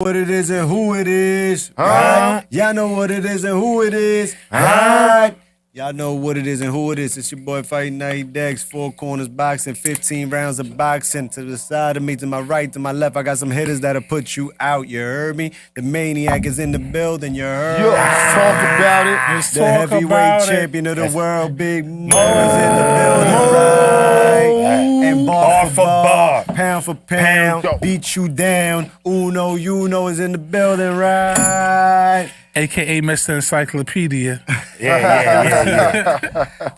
What it is and who it is. Huh? Y'all know what it is and who it is. Huh? Y'all know what it is and who it is. It's your boy Fight Night Dex, 4 corners boxing, 15 rounds of boxing. To the side of me, to my right, to my left, I got some hitters that'll put you out. You heard me? The maniac is in the building. You heard? Yo, let's talk about it. Let's The talk heavyweight about champion of the world, Big Mo, is in the building, right? And bar for bar, pound for pound, beat you down. Uno, you know, is in the building, right? AKA Mr. Encyclopedia.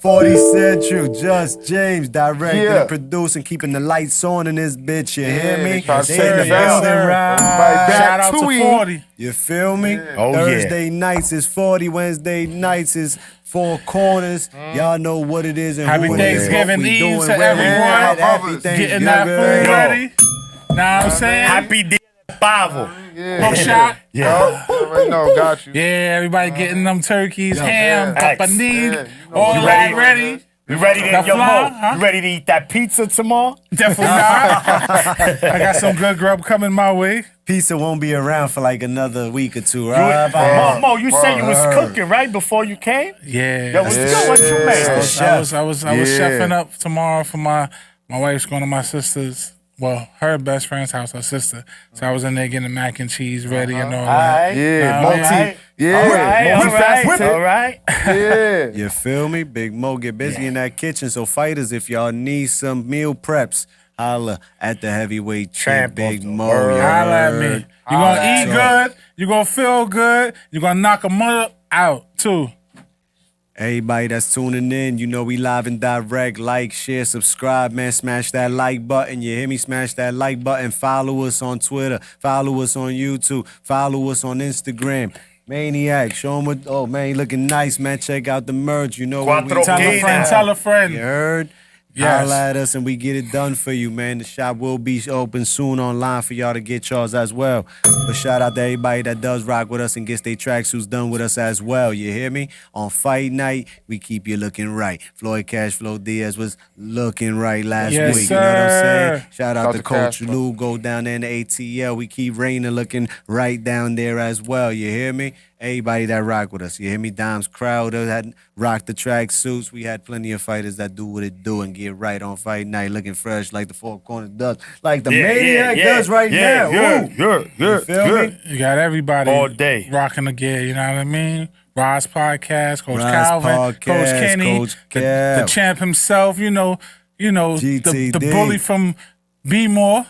40 Central, Just James, directing Yeah. and producing, keeping the lights on in this bitch. You hear me? trying to They turn in the it down. building, right? Back Shout out to to 40. You feel me? Oh, yeah. Thursday nights is 40, Wednesday nights is 4 corners. Y'all know what it is and Happy who it is. Thanksgiving What we Eve doing, to right? everyone. Happy Getting Thanksgiving. Getting that food Yo. ready. Know what I'm saying? Happy Dia de Pavo. Pork shot. Yeah. Already know, got you. Yeah, everybody getting them turkeys, ham, yeah. papanini, Yeah, you know all you that ready? ready. You ready to The yo, fly, Mo, huh? you ready to eat that pizza tomorrow? Definitely not. I got some good grub coming my way. Pizza won't be around for like another week or two, right? Mo, you said you was cooking right before you came? Yeah. Yo, what's what you made? Yeah. I was Yeah. chefing up tomorrow for my wife's going to my sister's, well, her best friend's house, her sister. So I was in there getting the mac and cheese ready and all All that. right. Yeah, Nah, multi. man. Yeah, All right, all right, multifaceted. all right. Yeah. You feel me? Big Mo get busy in that kitchen. So fighters, if y'all need some meal preps, holla at the heavyweight champ, Champ Big of the Mo. world. you Holla at heard? me. You're going to eat Holla. good. You're going to feel good. You're going to knock a mother out, too. Everybody that's tuning in, you know we live and direct. Like, share, subscribe, man. Smash that like button. You hear me? Smash that like button. Follow us on Twitter. Follow us on YouTube. Follow us on Instagram. Maniac, show him what. Oh man, he looking nice, man. Check out the merch. You know what we Cuatro Tell a Okay, friend, now. tell a friend. You heard? Yes. Holla at us and we get it done for you, man. The shop will be open soon online for y'all to get yours as well. But shout out to everybody that does rock with us and gets their tracksuits done with us as well. You hear me? On fight night, we keep you looking right. Floyd Cashflow Diaz was looking right last Yes, week. You know what I'm saying? sir. Shout out Shout to to Coach Cashflow. Lou. Go down there in the ATL. We keep Raina looking right down there as well. You hear me? Everybody that rock with us. You hear me? Dimes Crowder had rocked the track suits. We had plenty of fighters that do what it do and get right on fight night, looking fresh like the Four Corners does, like the Maniac does right now. Woo. You feel me? You got everybody All day. rocking the gear, you know what I mean? Roz Podcast, Coach Roz Calvin, Podcast, Coach Kenny, Coach the Cal. champ himself, you know, the GTD. bully from B-More,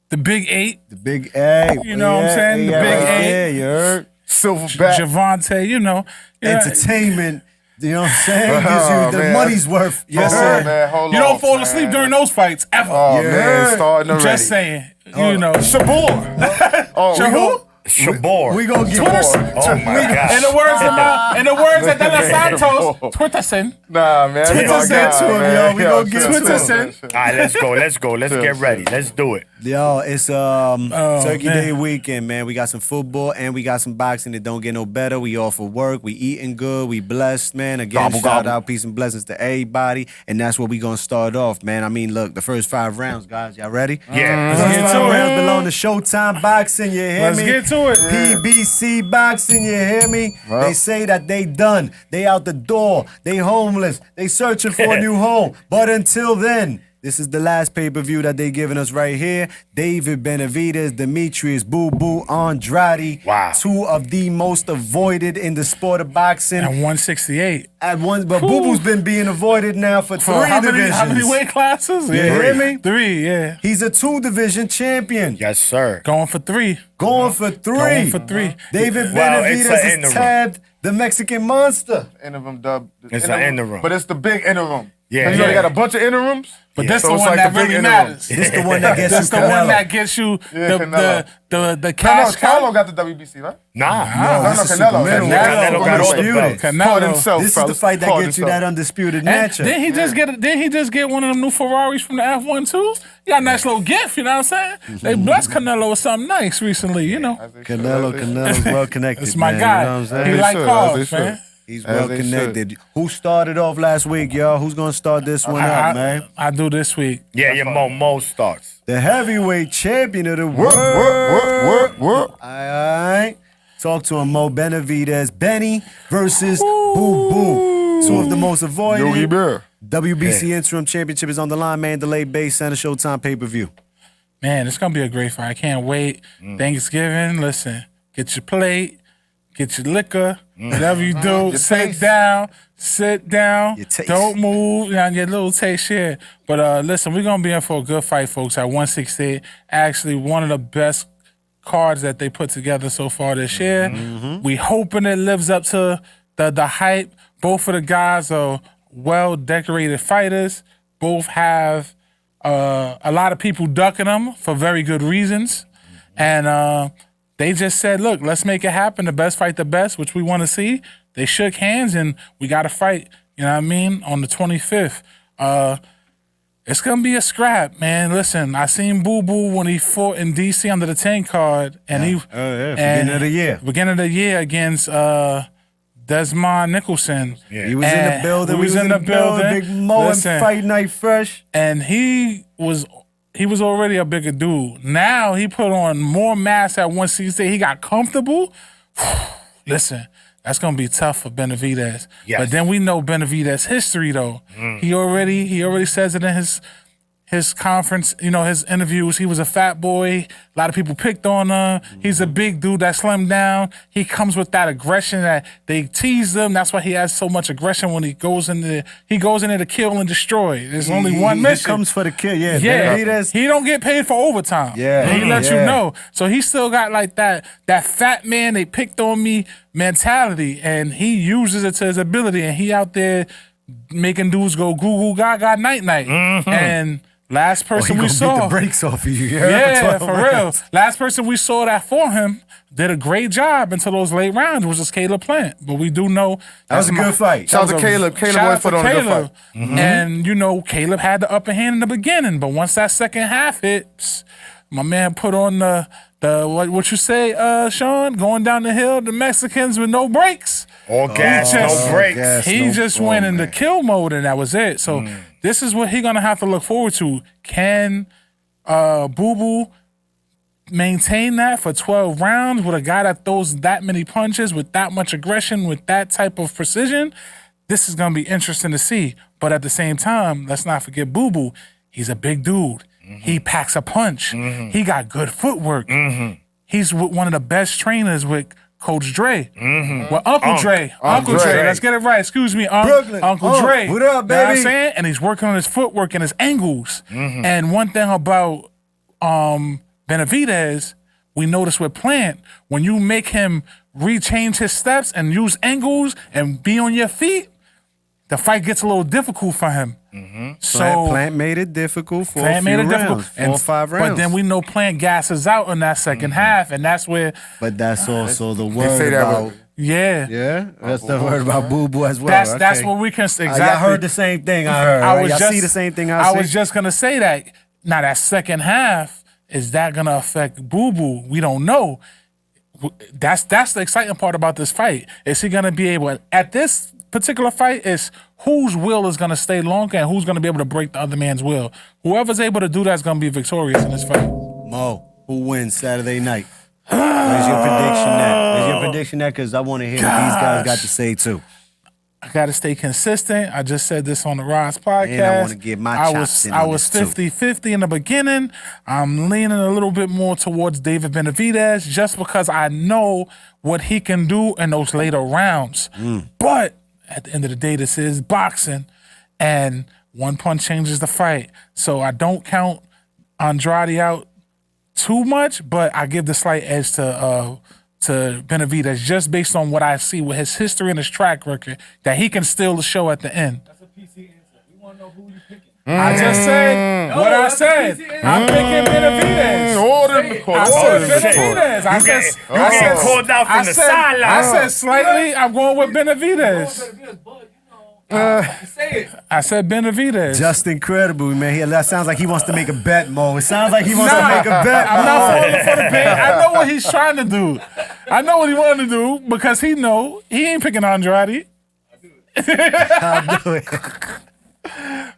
the Big Eight, The Big A. You know what I'm saying? The Big A. Yeah, you heard? Silverback. Javante, you know. Yeah. Entertainment. You know what I'm saying? Gives Oh, you the man. money's worth. Yes, Hold on, sir. man. Hold You on, don't fall man. asleep during those fights, ever. Oh, Yeah. man. Starting already. Just saying, you know. Shabor. Oh, we Shahu? gon- Shabor. We gonna get Twitter- more. Oh my gosh. In the words of De Los Santos, Twitterson. Nah, man. Twitter Oh, said God, to him, man. yo, we gonna get chill, to chill, him. chill. All right, let's go. Let's get ready. Let's do it. Yo, it's Turkey man. Day weekend, man. We got some football and we got some boxing. It don't get no better. We all for work. We eating good. We blessed, man. Again, Gobble, shout gobble. out, peace and blessings to everybody. And that's where we gonna start off, man. I mean, look, the first 5 rounds, guys. Y'all ready? Yeah. The first get 5 to it. rounds belong to Showtime Boxing. You hear Let's me? get to it. PBC Boxing. You hear me? Well. They say that they done. They out the door. They homeless. They searching for a new home. But until then, this is the last pay-per-view that they giving us right here. David Benavidez, Demetrius Boo Boo Andrade. Wow. 2 of the most avoided in the sport of boxing. At 168. At once, but Boo Boo's been being avoided now for 3 For how divisions. many weight classes? You hear me? 3, yeah. He's a 2-division champion. Yes, sir. Going for 3. Going for 3. Going for 3. David Well, it's Benavidez a is interim. tabbed the Mexican monster. Interim dub. It's an interim. But it's the big interim. Yeah, You know they yeah. got a bunch of interims. But that's So the it's one like that the big really interim. matters. This the one that gets That's you the one Canelo. that gets you Yeah, the Canelo. cash Canelo cow. got the WBC, right? Nah. No, this is Canelo. Super Canelo got all the Undisputed. belts. Called Canelo. himself, This is the fellas. fight that Called gets you himself. that undisputed And matchup. didn't he just get one of them new Ferraris from the F1 too? He got a nice little gift, you know what I'm saying? They blessed Canelo with something nice recently, you know. Canelo's well connected. It's my man, guy. You know what I'm saying? He They like should, cars, they should. man. He's As well they connected. Who started off last week, y'all? Who's gonna start this one up, man? I do this week. Yeah, your Mo starts. The heavyweight champion of the world. Work. All right. Talk to him, Mo Benavidez. Benny versus Boo Boo. Two of the most Yogi avoided. Bear. WBC Interim Championship is on the line, Mandalay Bay Center Showtime pay-per-view. Man, it's gonna be a great fight. I can't wait. Thanksgiving, listen, get your plate, get your liquor, whatever you do, Your sit taste. down, Your taste. don't move, your little taste here. But listen, we're gonna be in for a good fight, folks, at 168. Actually, one of the best cards that they put together so far this year. We hoping it lives up to the hype. Both of the guys are well-decorated fighters. Both have a lot of people ducking them for very good reasons. And they just said, look, let's make it happen. The best fight the best, which we want to see. They shook hands, and we got to fight, you know what I mean, on the 25th. It's going to be a scrap, man. Listen, I seen Boo Boo when he fought in D.C. under the 10 card. And beginning of the year. Beginning of the year against Desmond Nicholson. Yeah. He was in the building. We was in the building. Big Mo Listen, and Fight Night Fresh. and he was already a bigger dude. Now he put on more mass at 168. He got comfortable. Listen, that's gonna be tough for Benavidez. Yes. But then we know Benavidez' history though. He already says it in his conference, his interviews. He was a fat boy. A lot of people picked on him. He's a big dude that slimmed down. He comes with that aggression that they tease him. That's why he has so much aggression when he goes in there to kill and destroy. There's only one He mission. comes for the kill. Yeah, Yeah, Benavidez. he don't get paid for overtime. Yeah, And he lets you yeah. know. So he still got like that fat man, they picked on me mentality, and he uses it to his ability, and he out there making dudes go goo goo gaga night night. And last He person we gonna beat saw, the brakes off of you. You heard? yeah, 12 for real. rounds. Last person we saw that for him did a great job until those late rounds, which was Caleb Plant. But we do know That was a good fight. Shout out to Caleb. Caleb shout always out put to on a good Caleb. fight. And Caleb had the upper hand in the beginning, but once that second half hit, my man put on the what you say, Sean, going down the hill, the Mexicans with no brakes. All gas, just- no brakes. gas. He no just ball, went into man. kill mode, and that was it. So this is what he gonna have to look forward to. Can Boo Boo maintain that for 12 rounds with a guy that throws that many punches with that much aggression, with that type of precision? This is gonna be interesting to see. But at the same time, let's not forget Boo Boo. He's a big dude. He packs a punch. He got good footwork. He's with one of the best trainers with Coach Dre. Well, Uncle Dre. Uncle Dre. Dre. Let's get it right. Excuse me, Brooklyn. Uncle Dre. What up, You know what baby? I'm saying? And he's working on his footwork and his angles. And one thing about Benavidez, we notice with Plant, when you make him rechange his steps and use angles and be on your feet, the fight gets a little difficult for him. So Plant made it difficult for Plant a few made it rounds, difficult. 4 or 5 rounds. But then we know Plant gasses out in that second half, and that's where, But that's also the They word say that about. with- Yeah, that's the word about Boo Boo as well. that's okay. what we can exactly. Y'all heard the same thing. I heard. I right? was Y'all just see the same thing. I was see? just gonna say that. Now that second half, is that gonna affect Boo Boo? We don't know. That's the exciting part about this fight. Is he gonna be able at this particular fight? Is whose will is gonna stay longer and who's gonna be able to break the other man's will? Whoever's able to do that is gonna be victorious in this fight. Mo, who wins Saturday night? Where's your prediction at? Where's your prediction at? Because I want to hear what these guys got to say too. I got to stay consistent. I just said this on the Ross podcast. And I wanna get my chops in I on was this, too. 50-50 in the beginning. I'm leaning a little bit more towards David Benavidez just because I know what he can do in those later rounds. But at the end of the day, this is boxing, and one punch changes the fight. So I don't count Andrade out too much, but I give the slight edge to Benavidez just based on what I see with his history and his track record that he can still show at the end. That's a PC answer. We want to know who you picking. I just said what I said. I'm picking Benavidez. I said Benavidez. I said called out from the sideline. I said slightly. I'm going with Benavidez. I said Benavidez. Just incredible, man. That sounds like he wants to make a bet, Mo. It sounds like he wants to make a bet. I'm not falling for the bait. I know what he's trying to do. I know what he wanted to do because he ain't picking Andrade. I'll do it.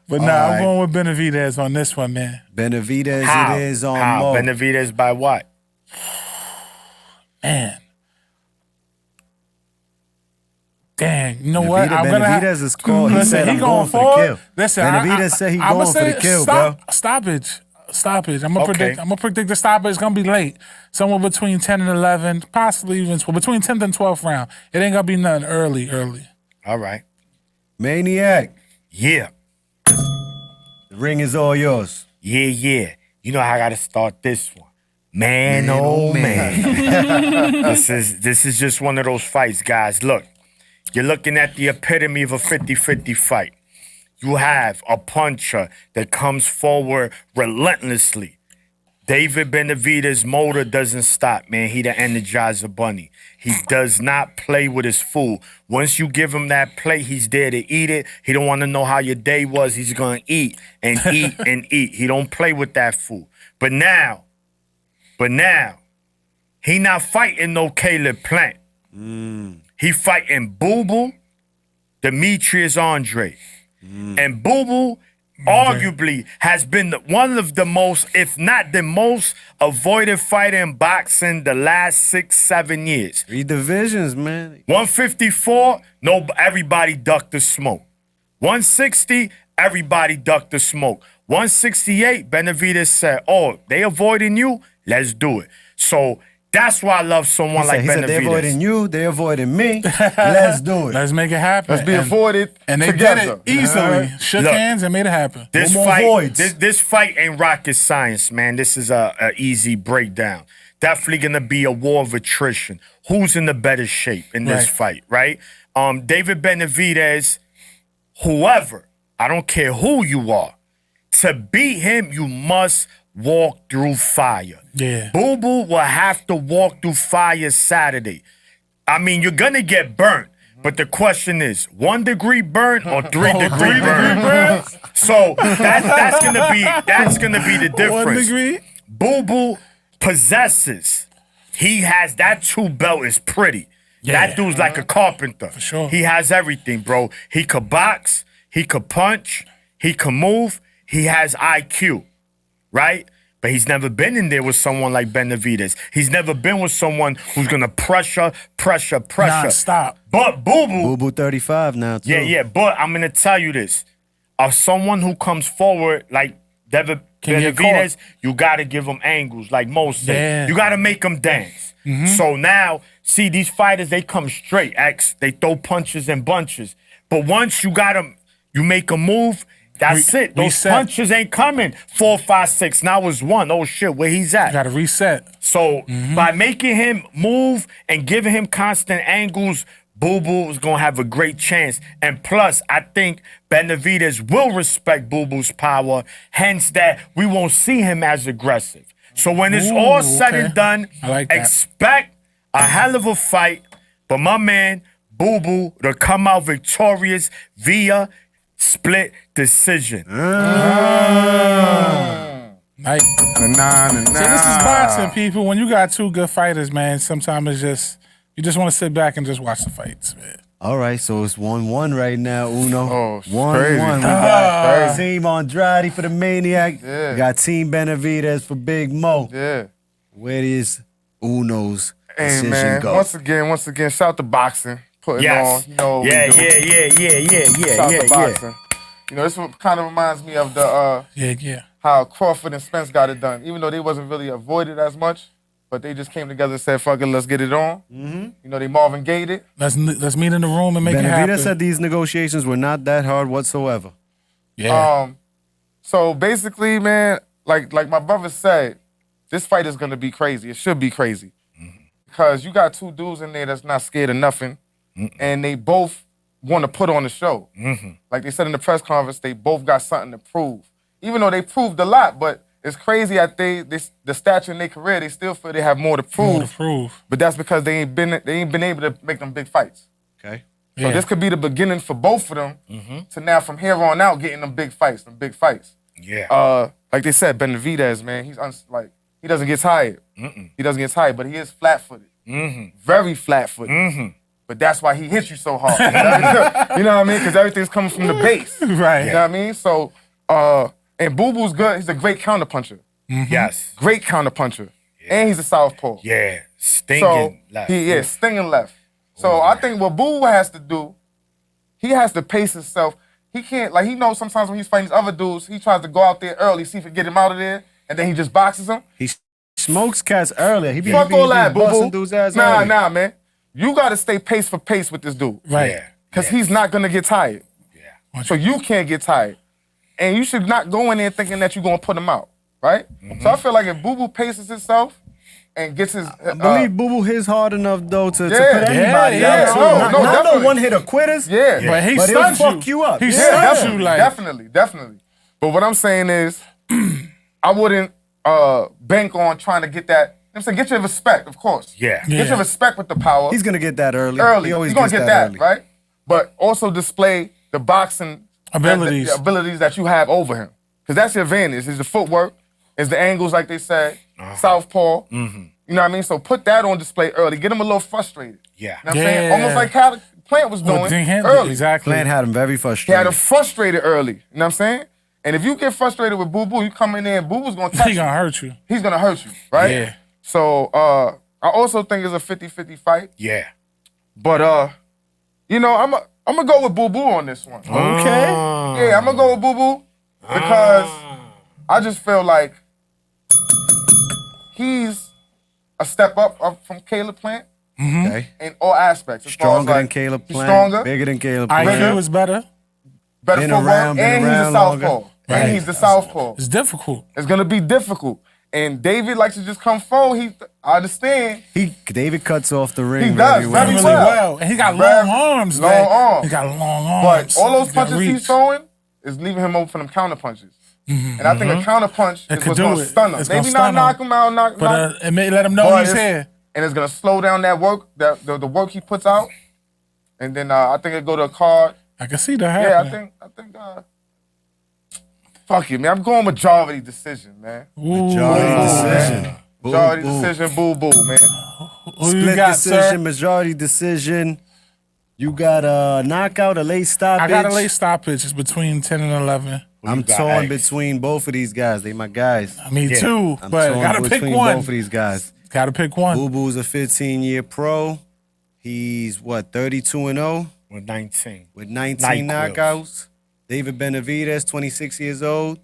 But nah, All right. I'm going with Benavidez on this one, man. Benavidez, How? it is on How? Mo. Benavidez by what? Man. Dang, you know what? Benavidez is called. He Listen, said, he I'm going going for the forward. kill. Listen, Benavidez said he I'ma going for the say kill, bro. Stoppage. I'm gonna Okay. predict the stoppage is gonna be late. Somewhere between 10 and 11, possibly even between 10th and 12th round. It ain't gonna be nothing early. All right. Maniac, Yeah. the ring is all yours. Yeah. You know how I gotta start this one. Man, oh man. This is just one of those fights, guys. Look, you're looking at the epitome of a 50-50 fight. You have a puncher that comes forward relentlessly. David Benavidez' motor doesn't stop, man. He the Energizer Bunny. He does not play with his food. Once you give him that plate, he's there to eat it. He don't want to know how your day was. He's going to eat and eat and eat. He don't play with that food. But now, he not fighting no Caleb Plant. He fighting Boo Boo, Demetrius Andre. And Boo Boo arguably has been one of the most, if not the most, avoided fighter in boxing the last 6-7 years. 3 divisions, man. 154, everybody ducked the smoke. 160, everybody ducked the smoke. 168, Benavidez said, oh, they avoiding you? Let's do it. So that's why I love someone like He said, they avoiding Benavidez. you, they avoiding me. Let's do it. Let's make it happen. Let's be avoided And they together. did it easily. Shook Look, hands and made it happen. This No more fight, voids. this fight ain't rocket science, man. This is a easy breakdown. Definitely gonna be a war of attrition. Who's in the better shape in this Right. fight, right? David Benavidez, whoever, I don't care who you are, to beat him, you must walk through fire. Yeah. Boo Boo will have to walk through fire Saturday. I mean, you're gonna get burnt. But the question is, 1 degree burn or 3-degree burn? So that's gonna be the difference. 1 degree? Boo Boo possesses. He has that 2 belt is pretty. Yeah. That dude's like a carpenter. For sure. He has everything, bro. He could box, he could punch, he could move, he has IQ, right? But he's never been in there with someone like Benavidez. He's never been with someone who's gonna pressure. Non-stop. But Boo Boo, Boo Boo 35 now, too. yeah. But I'm gonna tell you this: someone who comes forward like David Can get Benavidez, you gotta give him angles, like most say. Yeah. You gotta make them dance. So now, see these fighters, they come straight. They throw punches and bunches. But once you got them, you make a move. That's it. Those reset. punches ain't coming. 4, 5, 6. Now it's 1. Oh shit, where he's at? Got to reset. So by making him move and giving him constant angles, Boo Boo is gonna have a great chance. And plus, I think Benavidez will respect Boo Boo's power. Hence, that we won't see him as aggressive. So when it's all said okay. and done, I like that. expect a hell of a fight. But my man Boo Boo to come out victorious via split decision. Like, Nah. see, this is boxing, people. When you got 2 good fighters, man, sometimes it's just, you just want to sit back and just watch the fights, man. All right, so it's 1-1 right now, Uno. Oh, it's 1-1. crazy. We got Crazy. Team Andrade for the Maniac. Yeah. We got Team Benavidez for Big Mo. Yeah. Where is Uno's Hey decision man, go? once again, shout out to boxing. Putting Yes. on, you know what Yeah. we do. Shout out to boxing. You know, this one kind of reminds me of the Yeah. how Crawford and Spence got it done. Even though they wasn't really avoided as much, but they just came together and said, fuck it, let's get it on. You know, they Marvin Gayed it. Let's meet in the room and make it happen. Benavidez said these negotiations were not that hard whatsoever. Yeah. So basically, man, like my brother said, this fight is gonna be crazy. It should be crazy. Because you got 2 dudes in there that's not scared of nothing, and they both want to put on the show. Like they said in the press conference, they both got something to prove. Even though they proved a lot, but it's crazy that the stature in their career, they still feel they have more to prove. More to prove. But that's because they ain't been able to make them big fights. Okay. So this could be the beginning for both of them to now from here on out getting them big fights. Yeah. Like they said, Benavidez, man, he doesn't get tired. He doesn't get tired, but he is flat-footed. Very flat-footed. but that's why he hits you so hard. You know what I mean? Because everything's coming from the base. Right. You know what I mean? So, and Boo Boo's good. He's a great counterpuncher. Yes. Great counterpuncher. And he's a southpaw. Yeah. So, Stinging left. he is stinging left. So I think what Boo has to do, he has to pace himself. He can't, like, he knows sometimes when he's fighting these other dudes, he tries to go out there early, see if he can get him out of there, and then he just boxes him. He smokes cats earlier. He be Fuck all that, Boo busting Boo. dudes' ass Nah, early. nah, man. You got to stay pace for pace with this dude. Right. Yeah. Because he's not going to get tired. Yeah. So you can't get tired. And you should not go in there thinking that you're going to put him out, right? So I feel like if Boo Boo paces himself and gets his... I believe Boo Boo hits hard enough though to Yeah. put anybody Yeah, out. yeah. Not No, no definitely. one hitter quitters. Yeah. But he But he'll stuns fuck you up. He Yeah, stuns you like definitely. But what I'm saying is, I wouldn't bank on trying to get that. I'm saying get your respect, of course. Yeah. Yeah. Get your respect with the power He's gonna get that early. early. He always You're gonna gets get that, early. right? But also display the boxing Abilities. the abilities that you have over him, because that's your advantage. Is the footwork, is the angles, like they say, southpaw. You know what I mean? So put that on display early. Get him a little frustrated. Yeah. You know what I'm saying? Yeah. Almost like how Plant was doing Well, Ding Hen- early. Exactly. Plant had him very He had frustrated. him frustrated early. You know what I'm saying? And if you get frustrated with Boo Boo, you come in there and Boo Boo's gonna touch He you. gonna hurt you. He's gonna hurt you, right? Yeah. So I also think it's a 50-50 fight. Yeah. But you know, I'm gonna go with Boo Boo on this one. Okay. Yeah, I'm gonna go with Boo Boo because I just feel like he's a step up from Caleb Plant Okay. in all aspects. As far as, Stronger than like, Caleb he's Plant. stronger, Bigger than Caleb IQ Plant. was better. better been footwork, around, been and he's a around southpaw. longer. Right. And he's the southpaw. It's difficult. It's gonna be difficult. And David likes to just come forward. I understand. David cuts off the ring He does, very very Really well. well. And he got Very long arms, long man. arms. He got long arms. But all those He got punches he's reach. throwing is leaving him open for them counter punches. And I think a counter punch It is could what's do gonna it. stun him. It's gonna Maybe stun not knock him. him out, knock. But it may let him know but he's it's- here. And it's gonna slow down that work, the work he puts out. And then I think it go to a card. I can see that Yeah, happening. I think. Fuck you, man. I'm going majority decision, man. Majority decision. Boo, Majority boo. decision, boo boo, man. Who you Split got, decision, sir? majority decision. You got a knockout, a late stoppage. I got a late stoppage. It's between 10 and 11. I'm You got torn X. between both of these guys. They my guys. Me Yeah. too. I'm But torn gotta pick between one. both of these guys. Gotta pick one. Boo Boo's a 15-year pro. He's what, 32-0 With 19. with 19 Nyquil. knockouts. David Benavidez, 26 years old,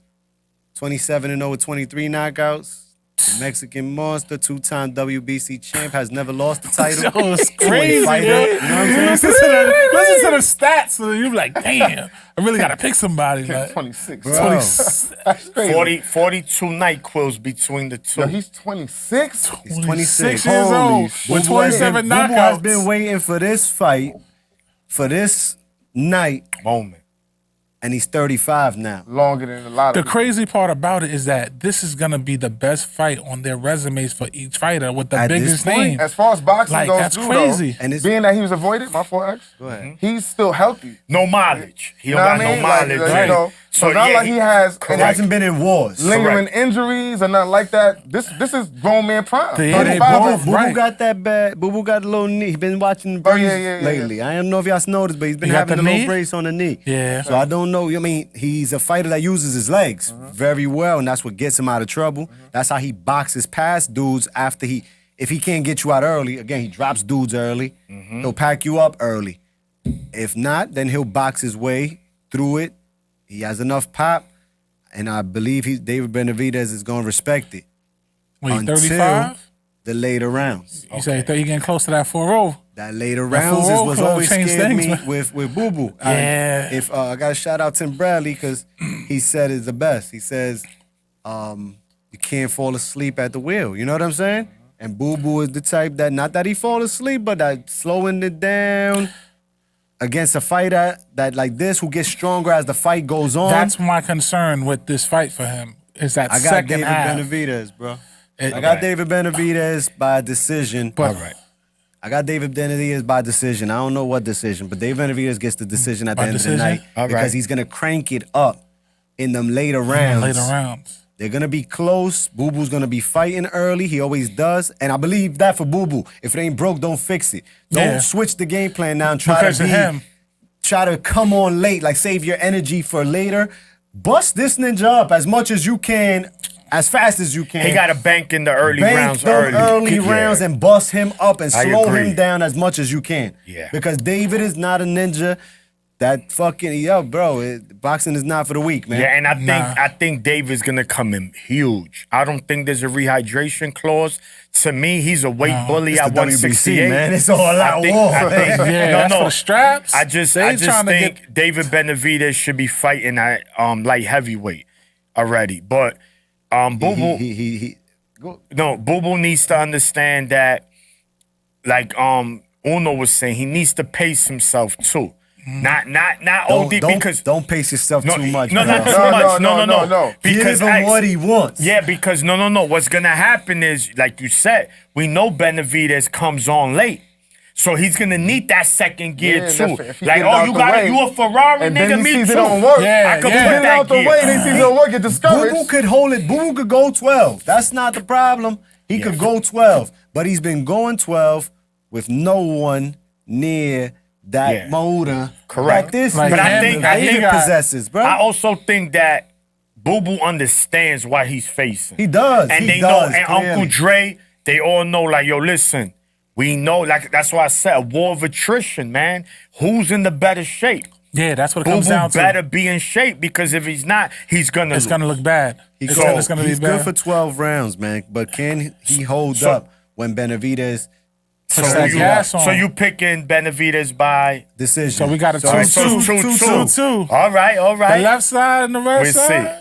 27-0 with 23 knockouts. The Mexican monster, two-time WBC champ, has never lost the title. Yo, it's To a crazy, fighter. man. You know what I'm saying? Listen to the stats, and you be like, damn, I really gotta pick somebody. Like, 26. Bro. 26. That's crazy. 42 NyQuils between the two. Yo, he's 26. He's 26 years Holy old shit. with Boo Boo has 27 been- Boo Boo has knockouts. been waiting for this fight, for this night, Moment. and he's 35 now. Longer than a lot The of people. crazy part about it is that this is gonna be the best fight on their resumes for each fighter with the At this biggest point, name. As far as boxing Like, goes, that's too, crazy. Though, And it's- being that he was avoided, my fault, X. Go ahead. He's still healthy. No mileage. He You don't know got what I mean? no mileage. Like, right? you know, so not yeah, like he has He any hasn't been in wars. lingering Correct. injuries or nothing like that. This is grown man prime. Yeah, they 35 both- is- Boo right. Boo got that bad. Boo Boo got a little knee. He's been watching the Oh, brace yeah, lately. I don't know if y'all noticed, but he's been He got having a the little knee? brace on the knee. Yeah. So I don't know. I mean, he's a fighter that uses his legs very well, and that's what gets him out of trouble. That's how he boxes past dudes after if he can't get you out early, again, he drops dudes early. He'll pack you up early. If not, then he'll box his way through it. He has enough pop, and I believe David Benavidez is going to respect it Wait, until 35? the later rounds. You say you getting close to that 4-0. That later rounds is full what's club always changed scared things, me man. with Boo Boo. Yeah. If I got to shout out Tim Bradley because he said it's the best. He says you can't fall asleep at the wheel. You know what I'm saying? And Boo Boo is the type that not that he fall asleep, but that slowing it down against a fighter that like this who gets stronger as the fight goes on. That's my concern with this fight for him. Is that I got second David half. Benavidez, bro. It- I got David Benavidez by decision. But I got David Benavidez by decision. I don't know what decision, but David Benavidez gets the decision at the By end decision? of the night All because right. he's gonna crank it up in them later rounds. later rounds. They're gonna be close. Boo Boo's gonna be fighting early. He always does, and I believe that for Boo Boo. If it ain't broke, don't fix it. Don't Yeah. switch the game plan now and try Because to of be. him. Try to come on late, like save your energy for later. Bust this ninja up as much as you can, as fast as you can. He got to bank in the early Bank rounds them early Yeah. rounds and bust him up and I slow agree. him down as much as you can. Yeah. Because David is not a ninja. That fucking boxing is not for the weak, man. Yeah, and Nah. I think David's gonna come in huge. I don't think there's a rehydration clause. To me, he's a weight bully It's at the 168. WBC, man. It's all out war. I think, Yeah, no, that's no. for the straps. I just They trying to think David Benavidez should be fighting at light heavyweight already. But Boo Boo, He go. no, Boo Boo needs to understand that, like Uno was saying, he needs to pace himself too. Not OD because Don't pace yourself too much. No, bro. not too much. No. Give him what he wants. Yeah, because no. What's gonna happen is, like you said, we know Benavidez comes on late. So he's gonna need that second gear Yeah, too. that's if he Like, get it out you the got way, it, you a Ferrari and nigga, then he me sees too. it don't work. Yeah, I could yeah. put Get it that out the gear. way, they see it don't work, get Boo discouraged. Boo could hold it. Boo Boo could go 12. That's not the problem. He could go 12, but he's been going 12 with no one near that Yeah. motor. Correct. That this Like But I man him, think David got- possesses, bro. I also think that Boo Boo understands what he's facing. He does. And He they does, know, and clearly. Uncle Dre, they all know, like, yo, listen, we know, like, that's why I said a war of attrition, man. Who's in the better shape? Yeah, that's what it Boo comes Boo down to. better be in shape, because if he's not, he's gonna It's gonna look bad. It's So, gonna be He's bad. good for 12 rounds, man. But can he hold So- up when Benavidez Puts So that you, gas on. so you picking Benavidez by decision? So we got a Sorry, 2-2. 2-2. All right. The left side and the right We'll side.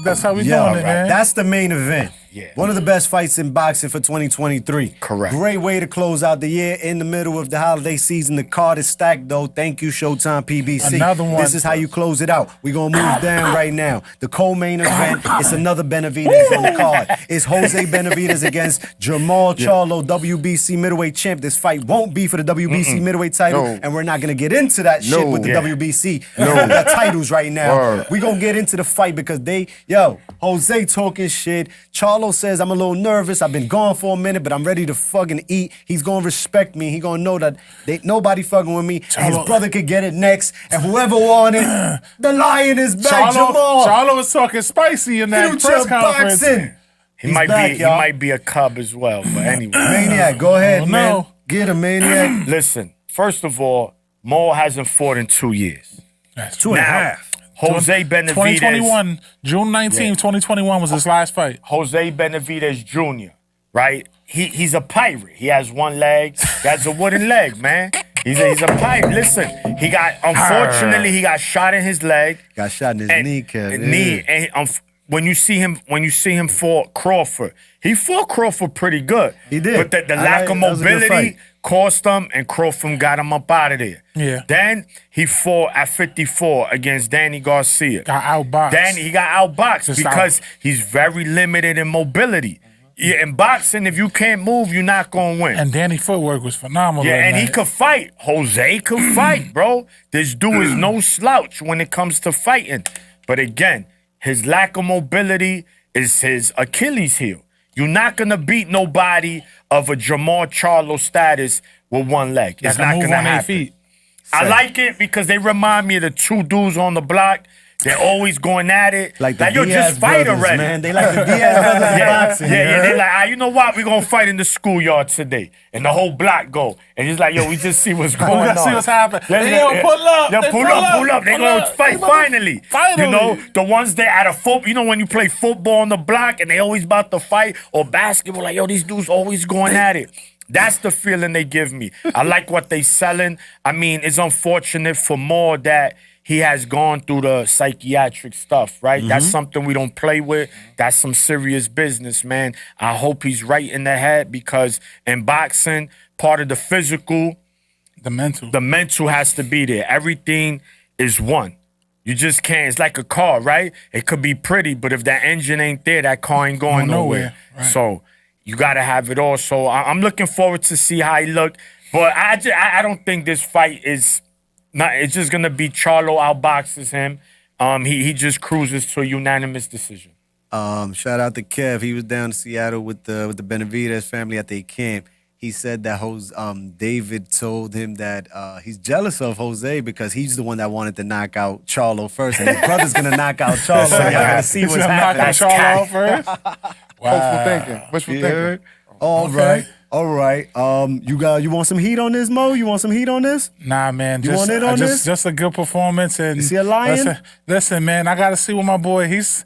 That's how we Yo, doing it, man. that's the main event. Yeah. One of the best fights in boxing for 2023. Correct. Great way to close out the year in the middle of the holiday season. The card is stacked, though. Thank you, Showtime PBC. Another one. This is how you close it out. We're going to move down right now. The co-main event, it's another Benavidez on the card. It's Jose Benavidez against Jamal Charlo, WBC middleweight champ. This fight won't be for the WBC middleweight title, No. and we're not going to get into that shit No. with the Yeah. WBC the titles right now. Word. We gonna get into the fight because Jose talking shit. Charlo says, I'm a little nervous. I've been gone for a minute, but I'm ready to fucking eat. He's gonna respect me. He gonna know that nobody fucking with me. And his Charlo- brother could get it next. And whoever won it, the lion is back, Jamal. Charlo was talking spicy in that Future press conference. boxing. He He's might back, be. y'all. He might be a cub as well. But anyway, Maniac, go ahead, Oh, man. no. Get him, Maniac. listen. First of all, Mo hasn't fought in 2 years. That's Two and a Now, half. Jose Benavidez. 2021, June 19, 2021 was his last fight. Jose Benavidez Jr., right? He's a pirate. He has one leg. He has a wooden leg, man. He's a pirate. Listen, unfortunately, he got shot in his leg. Got shot in his and, kneecap. and knee. And when you see him fought Crawford, he fought Crawford pretty good. He did. But the I lack like- of that was a good mobility fight. cost him, and Crawford got him up out of there. Yeah. Then he fought at 54 against Danny Garcia. Got outboxed. Then he got outboxed Just because he's very limited in mobility. Yeah, in boxing, if you can't move, you're not gonna win. And Danny footwork was phenomenal. Yeah, that and he night. could fight. Jose could fight, bro. This dude is no slouch when it comes to fighting. But again, his lack of mobility is his Achilles heel. You're not gonna beat nobody of a Jamal Charlo status with one leg. That It's can not move gonna on their happen. feet. I like it because they remind me of the two dudes on the block. They're always going at it. Like the yo, Diaz just fight brothers, already. man. They like the Diaz brothers in Yeah, boxing. yeah, they like, you know what? We're gonna fight in the schoolyard today, and the whole block go, and he's like, yo, we just see what's going on. gotta see what's happening. Yeah, Hey, yeah, yo, pull up. Yo, Hey, pull pull up. up. They Pull gonna up. fight They about to- finally. finally. You know, the ones that at a football, you know, when you play football on the block and they always about to fight, or basketball, like, yo, these dudes always going at it. That's the feeling they give me. I like what they selling. I mean, it's unfortunate for more that he has gone through the psychiatric stuff, right? That's something we don't play with. That's some serious business, man. I hope he's right in the head because in boxing, part of the physical, The mental. the mental has to be there. Everything is one. You just can't. It's like a car, right? It could be pretty, but if that engine ain't there, that car ain't going Going nowhere. nowhere, right. So you got to have it all. So I'm looking forward to see how he look. But I don't think this fight is not. It's just gonna be Charlo outboxes him. He just cruises to a unanimous decision. Shout out to Kev. He was down in Seattle with the Benavidez family at their camp. He said that David told him that he's jealous of Jose because he's the one that wanted to knock out Charlo first, and his brother's gonna knock out Charlo. So y'all gotta see He's what's gonna knock out happening. Charlo out first. Wishful thinking. Wishful You thinking. heard? All right. All right. You want some heat on this, Mo? You want some heat on this? Nah, man. You want it on this? Just a good performance. And Is he a lion? Listen, man. I gotta see what my boy. He's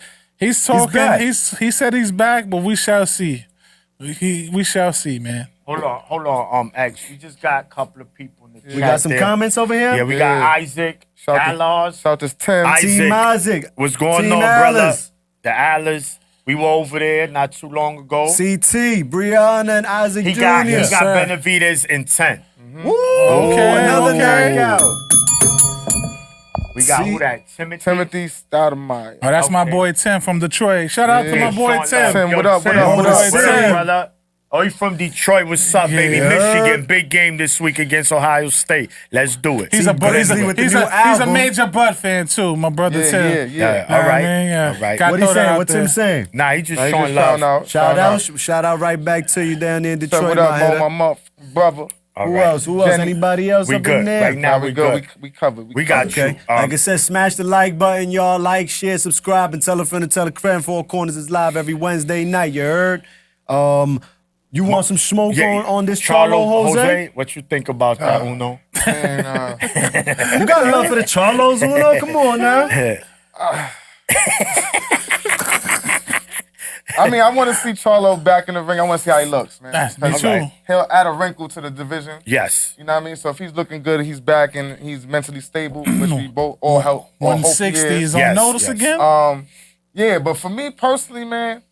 talking. back. He said he's back, but we shall see. We shall see, man. Hold on, X. We just got a couple of people in the chat. We got some there. comments over here. Yeah, we got Isaac, Shout Allars. out to Tim. Isaac. Team Isaac. What's going Team on, brother? Alice. The Allers. We were over there not too long ago. CT, Brianna, and Isaac He Jr. got sir. Benavidez in 10. Woo! Okay, Another okay. knockout. We got See? who that? Timothy. Timothy Stoudemire. Oh, that's my Okay. boy Tim from Detroit. Shout out to Yeah. my boy Sean Tim. Love. Tim, Yo, what up, what Tim, up, what up? Tim. brother? Oh, you from Detroit? What's up, baby? Yeah. Michigan, big game this week against Ohio State. Let's do it. He's See, a Bud. Grizzly with the He's new a album. major Bud fan too. My brother Yeah, Tim. yeah, yeah. All right, Know what I mean? Yeah. all right. Gotta What he throw that saying? out What's there. him saying? Nah, he just Nah, he showing just love. shouting out. Shout out right back to you down there in Say Detroit, what my up, Mo, header. my month, brother. All Who right. else? Who else? Jenny. Anybody else We up good. in there? Right now, we we good. good. We covered. We got Okay. you. Like I said, smash the like button, y'all. Like, share, subscribe, and tell a friend to tell a friend. Four Corners is live every Wednesday night. You heard? You want some smoke on this Charlo Jose? What you think about that, Uno? And, You got love for the Charlos, Uno? Come on now. I mean, I want to see Charlo back in the ring. I want to see how he looks, man. Me Because too. He'll add a wrinkle to the division. Yes. You know what I mean? So if he's looking good, he's back and he's mentally stable, which we both all help. all hope he 160 is. is on Yes, notice yes. again. Yeah, but for me personally, man,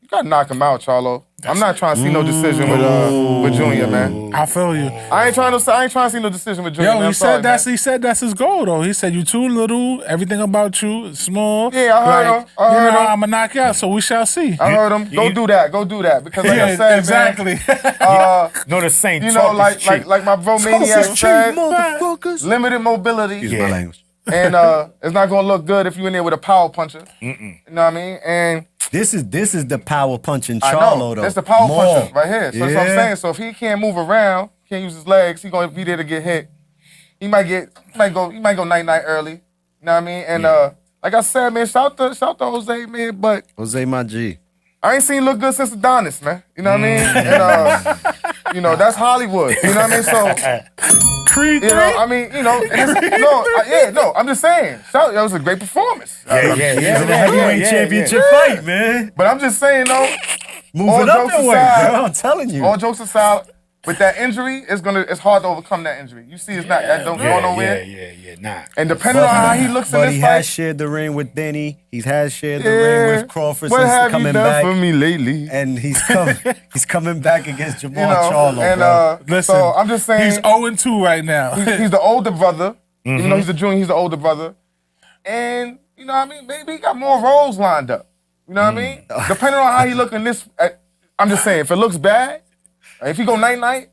you gotta knock him out, Charlo. I'm not trying to see no decision with Junior, man. I feel you. I ain't trying to see no decision with Junior. Yo, man. he I'm sorry, said that's his goal though. He said you too little. Everything about you is small. Yeah, I heard him. I heard him. I'm gonna knock you out. So we shall see. I heard him. Go do that. Go do that. Because like I said, exactly. man, No, the same. you know, like my bro Maniac said, motherfuckers. limited mobility. Excuse my language. And it's not gonna look good if you in there with a power puncher. You know what I mean? And This is the power punching I Charlo know though. that's the power More. puncher right here. So that's what I'm Yeah. saying. So if he can't move around, can't use his legs, he gonna be there to get hit. He might go night early. You know what I mean? And like I said, man, shout to Jose, man. But Jose, my G. I ain't seen him look good since Adonis, man. You know what I mean? And you know, that's Hollywood. You know what I mean? So Creed you know, I mean, you know, and it's, I'm just saying, that was a great performance. Heavyweight championship fight, man. But I'm just saying, though, Move All it up jokes that way, aside- girl. I'm telling you. all jokes aside, with that injury, it's hard to overcome that injury. You see, it's not that don't go nowhere. Nah. And depending on how he looks in But this he fight, has shared the ring with Denny. He has shared the ring with Crawford what since have you coming done back. for me lately? And he's coming back against Jamal You know, Charlo, and bro. Listen, so I'm just saying, he's 0-2 right now. he's the older brother. Even though he's a junior, he's the older brother. And, you know what I mean? Maybe he got more roles lined up. You know what I mean? Depending on how he look in this, I'm just saying, if it looks bad, if he go night-night,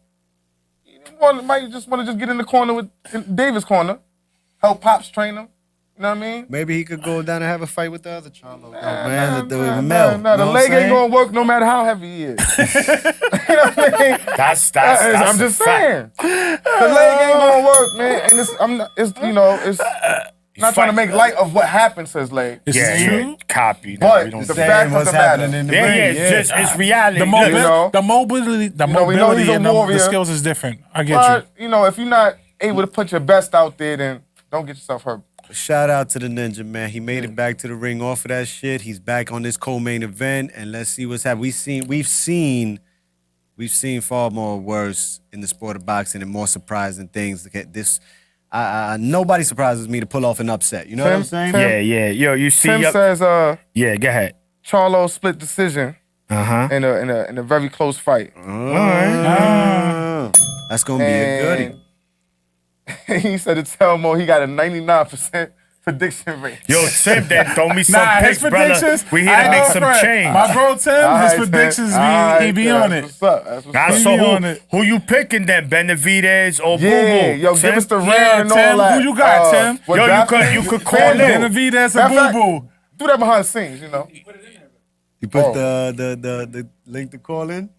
you might just want to get in the corner with in Davis' corner, help Pops train him. You know what I mean? Maybe he could go down and have a fight with the other Charlo, man. The Mel. Nah, the leg ain't gonna work no matter how heavy he is. You know what I mean? That's I'm just saying. The leg ain't gonna work, man. And it's not trying to make light of what happened to his leg. Yeah. Copy. No, But we don't the say fact of what's the matter, happening in the Yeah, ring. it's reality. The, Look, you know? mobility, know, we know he's a and the warrior. skills is different. I get but, you know, if you're not able to put your best out there, then don't get yourself hurt. Shout out to the Ninja, man. He made it back to the ring off of that shit. He's back on this co-main event, and let's see what's happening. We've seen far more worse in the sport of boxing and more surprising things. Nobody surprises me to pull off an upset. You know what I'm saying? Yeah. Yo, you see. Tim says, Yeah, go ahead. Charlo split decision in a very close fight. That's gonna be a goodie. And he said to tell Mo he got a 99% prediction rate. Yo, Tim, then throw me some Nah, his picks, brother. predictions. We here to make some change. My bro Tim, All his right, predictions, Tim. he be All right, on Tim. it. That's what's up. That's what's Now, up. He so be on it. who you picking then? Benavidez or Boo Yeah, Boo? yo, Tim? give us the round Yeah, and Tim, all that. who you got, Tim? what Yo, draft- you could call Fan in. dude. Benavidez Matter and of fact, Boo Boo. Do that behind the scenes, you know. You put Oh. the link to call in?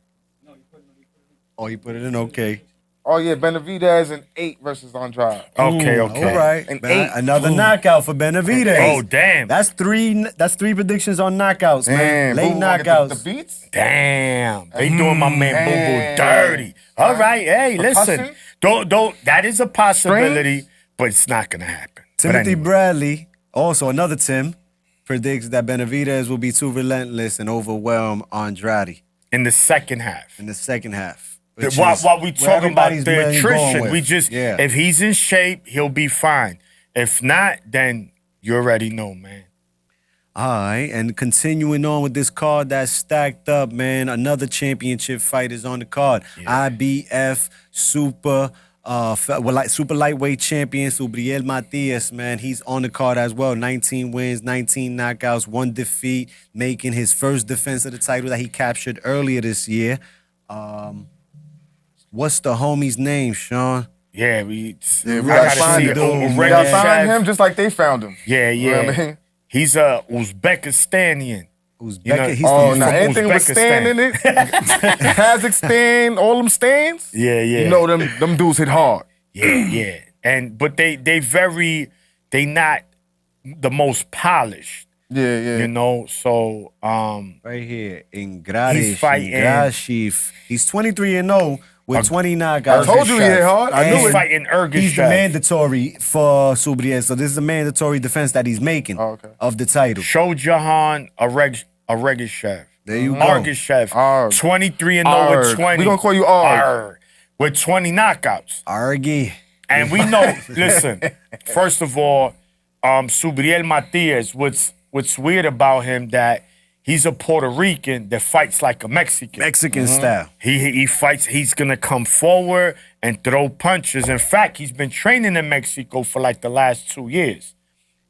Oh, he put it in? Okay. Oh yeah, Benavidez in 8 versus Andrade. Okay, Ooh, okay. All right. An Man, 8. another knockout for Benavidez. Oh, damn. That's three predictions on knockouts, man. Damn, Late Boo wanna get knockouts. The beats? Damn, they doing my man Boo Boo Damn. dirty. All right, hey, listen, Percussion? don't. That is a possibility, but it's not gonna happen. But Timothy anyway. Bradley, also another Tim, predicts that Benavidez will be too relentless and overwhelm Andrade in the second half. in the second half. which While is we where talking about everybody's the mainly going attrition, with. we just yeah. if he's in shape, he'll be fine. If not, then you already know, man. All right, and continuing on with this card that's stacked up, man. Another championship fight is on the card. IBF Super, super lightweight champion Subriel Matias, man. He's on the card as well. 19 wins, 19 knockouts, 1 defeat, making his first defense of the title that he captured earlier this year. What's the homie's name, Sean? Yeah, we We I gotta gotta find see him. it. We gotta find him just like they found him. Yeah, You yeah. know what I mean? He's a Uzbekistanian. Uzbek. know- He's Oh, from now from anything with Stan in it, Kazakhstan, all them stands. Yeah, yeah. You know them dudes hit hard. Yeah, yeah. But they not the most polished, Yeah, yeah. you know. So right here in Gradish. He's fighting- Grashif. He's 23-0 with 20 knockouts. I told you he hit hard. I knew he's it. fighting Ergishev. He's the mandatory for Subriel. So this is a mandatory defense that he's making Oh, okay. of the title. Shojahan Argegishev. There you go. Argishev. Arg. 23-0 with Arg. 20. We gonna call you Arg. Arg. With 20 knockouts. Argy. And we know, listen, first of all, Subriel Matias, what's weird about him that he's a Puerto Rican that fights like a Mexican. Mexican style. He fights, he's gonna come forward and throw punches. In fact, he's been training in Mexico for like the last 2 years.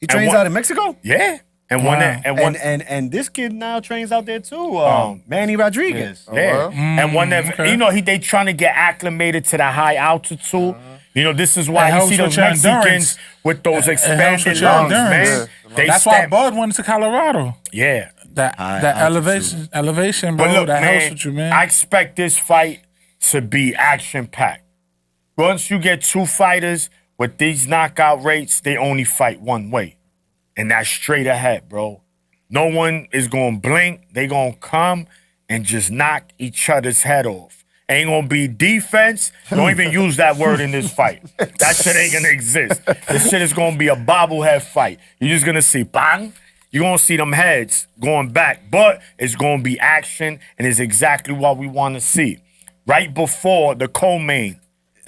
He trains what- out in Mexico? Yeah. And Wow. And this kid now trains out there too. Manny Rodriguez. Yeah. And whenever okay. you know they trying to get acclimated to the high altitude. You know, this is why It you helps see with those your Mexicans endurance. with those It helps expanded with your lungs, endurance. man. They That's why stand- Bud went to Colorado. Yeah. That elevation, bro. But look, that man, helps with you, man. I expect this fight to be action packed. Once you get 2 fighters with these knockout rates, they only fight one way. And that's straight ahead, bro. No one is gonna blink. They gonna come and just knock each other's head off. Ain't gonna be defense. Don't even use that word in this fight. That shit ain't gonna exist. This shit is gonna be a bobblehead fight. You're just gonna see bang. You're gonna see them heads going back, but it's gonna be action, and it's exactly what we wanna see. Right before the co-main.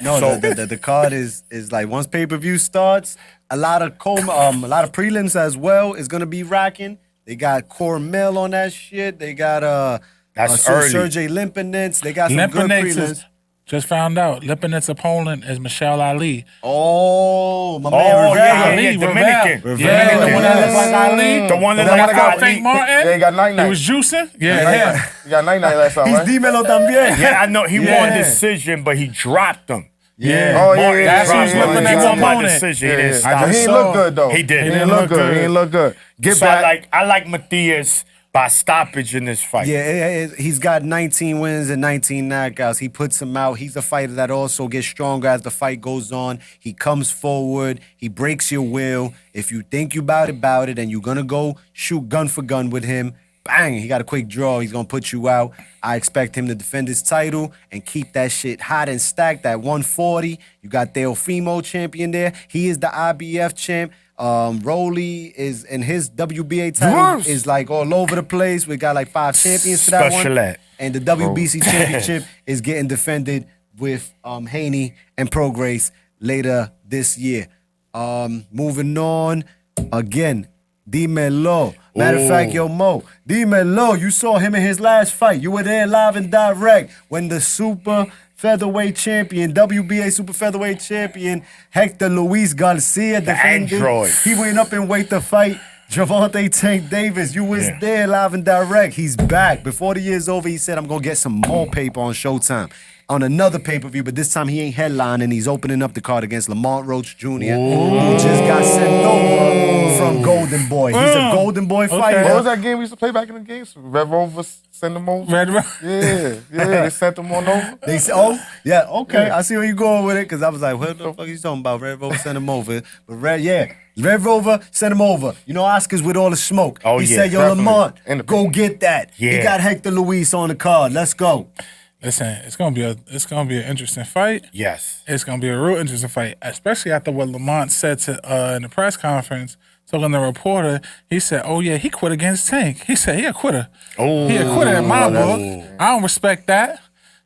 No, So- the card is like once pay-per-view starts, a lot of prelims as well is gonna be rocking. They got Cormel on that shit. They got That's early. Sergey Limpinets. They got some good Lipinets prelims. is just found out. Lipinets' opponent is Michelle Ali. Oh, my man Oh, Rivera. yeah, Ali, Dominican. Rivera. Yeah, the one that looks like Ali. The one that The looks one that got like Frank Ali. Martin. Yeah, he got night He night. was juicing. Yeah, him. You got night night last time, He's right? Dímelo también. Yeah, I know he won Yeah. decision, but he dropped him. Yeah. Oh, yeah, Martin yeah, That's dropped who's him. looking He at won the by opponent. decision. Yeah, He yeah. didn't But stop. he ain't saw- look good though. He did. He didn't look good. He didn't look good. Get So back. I like Matias by stoppage in this fight. Yeah, he's got 19 wins and 19 knockouts. He puts him out. He's a fighter that also gets stronger as the fight goes on. He comes forward. He breaks your will. If you think you about it, and you're going to go shoot gun for gun with him, bang, he got a quick draw. He's going to put you out. I expect him to defend his title and keep that shit hot and stacked at 140. You got Teofimo champion there. He is the IBF champ. Rolly is in his WBA title Yes. is like all over the place. We got like 5 champions to that Special one. ed. And the WBC championship is getting defended with Haney and Prograis later this year. Moving on, again, Dímelo. Matter of fact, yo, Mo, Dímelo, you saw him in his last fight. You were there live and direct when the super featherweight champion, WBA super featherweight champion, Hector Luis Garcia defended. android. He went up in weight to fight Javante Tank Davis. You was there live and direct. He's back. Before the year's over, he said, I'm going to get some more paper on Showtime. on another pay-per-view, but this time he ain't headlining. He's opening up the card against Lamont Roach Jr., who just got sent over from Golden Boy. He's a Golden Boy fighter. What was that game we used to play back in the games? Red Rover send them over? Red Ro- Yeah, they sent them on over. They say, oh, yeah, okay. I see where you're going with it, because I was like, what the fuck you talking about? Red Rover sent him over. But Red Rover sent him over. You know, Oscar's with all the smoke. Oh, he yeah, said, yo, definitely. Lamont, go get that. Yeah. He got Hector Luis on the card. Let's go. Listen, it's gonna be an interesting fight. Yes. It's gonna be a real interesting fight, especially after what Lamont said to in the press conference. Talking to the reporter, he said, "Oh yeah, he quit against Tank." He said he a quitter. Oh, He a quitter in my book. I don't respect that.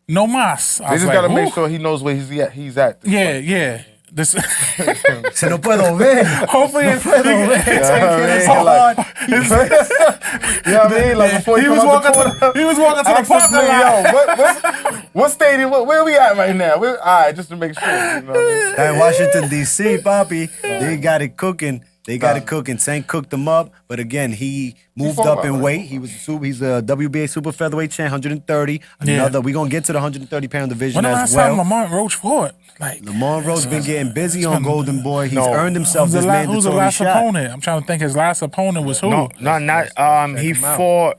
No mas. They just got to make sure he knows where he's at. Yeah. This Se no puedo ver. hopefully it's It's Yeah, hard. You know what I mean? Like before he you was come out walking the corner, to the ask this parking nigga, lot. yo, what stadium? Where we at right now? All right, just to make sure. You know what I mean? At Washington, D.C., Papi, they got it cooking. Tank cooked him up, but again, he moved fought up well, in right? weight. He's a WBA super featherweight champ, 130. We're gonna get to the 130-pound division When the as last time well. Lamont Roach fought? Like Lamont Roach been getting busy on Golden Boy. He's No. earned himself this who's the mandatory last shot. opponent? I'm trying to think. His last opponent was who? No, not. He fought.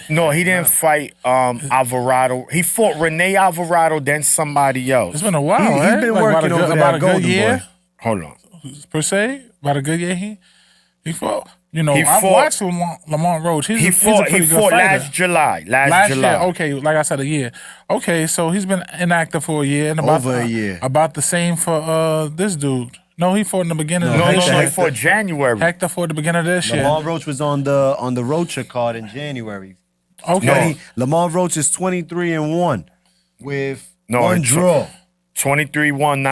No, he didn't fight Alvarado. He fought Rene Alvarado, then somebody else. It's been a while. He's right? been Like, working over there about at a good Golden year Boy. Hold on. per se. About a good year. He fought. You know, He I fought- watched Lamont Roach. He's He a fought. pretty He good fought fighter. last July. Last July. year, okay, like I said, a year. Okay, so he's been inactive for a year. And about Over a year. About the same for this dude. No, he fought in the beginning No, of no, this no. year. He fought January. Hector fought at the beginning of this year. Lamont Roach was on the Rocha card in January. Okay. Lamont Roach is 23-1 with No, one it's- draw. 23-1,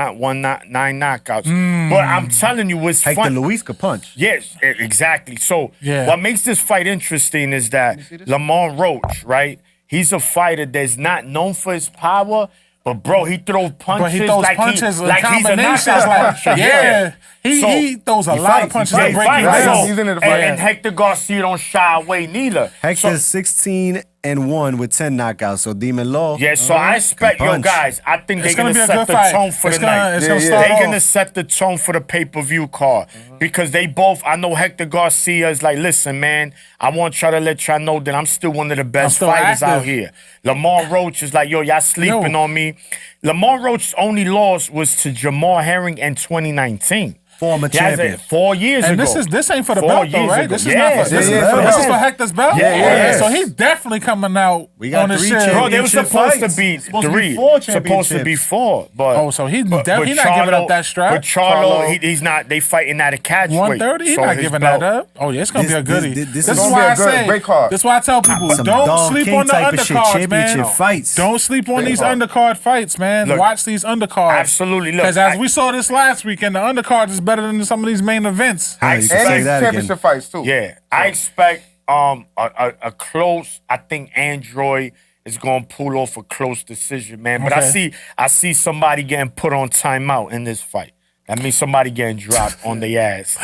nine knockouts. But I'm telling you, what's Hector fun. Luis could punch. Yes, exactly. So Yeah. what makes this fight interesting is that Lamont Roach, right? He's a fighter that's not known for his power, but bro, he throws punches But he throws like punches he, in like he's a combinations. knockout Like, puncher. yeah. He throws a he lot fights, of punches he that fights. break Right, you Right, down. he's in it to and, fight. and Hector Garcia don't shy away neither. Hector's So, 16-1 with 10 knockouts. So Demon Law. yeah, so I expect, yo, punch. guys, I think they're It's gonna going to be a set good the fight. tone for It's the gonna- night. it's gonna start They're off. going to set the tone for the pay-per-view card because they both, I know Hector Garcia is like, listen, man, I want y'all to let y'all know that I'm still one of the best still fighters out active. here. Lamont Roach is like, yo, y'all sleeping Yo. on me. Lamont Roach's only loss was to Jamal Herring in 2019. Former He has champion. it 4 years And ago. this ain't for the 4 belt though, years right? ago. This is Yeah, not for yeah, this, yeah, is, for the this is belt. for Hector's belt. Yeah, yeah. So he's definitely coming out. We got on this 3 shit. champions. Bro, they were Championship supposed fights. to be Supposed to be 3. 4 Supposed to be championships. 4. But Oh, so he's but not giving up that strap. But Charlo, he's not. They fighting at a catch weight. 130, he's So not his giving belt- that up. Oh yeah, it's gonna be a goodie. this This is is gonna why be I a good- say. great card. This is why I tell people Some don't Don sleep King on the type of shit, undercards, man. championship fights. Don't sleep on these card. undercard fights, man. Look, Watch these undercards. absolutely. Look, Because as I- we saw this last weekend, the undercard is better than some of these main events. I you can And say these that again. championship fights too. Yeah, I expect a close. I think Android is gonna pull off a close decision, man. But Okay. I see somebody getting put on timeout in this fight. That means somebody getting dropped on the ass.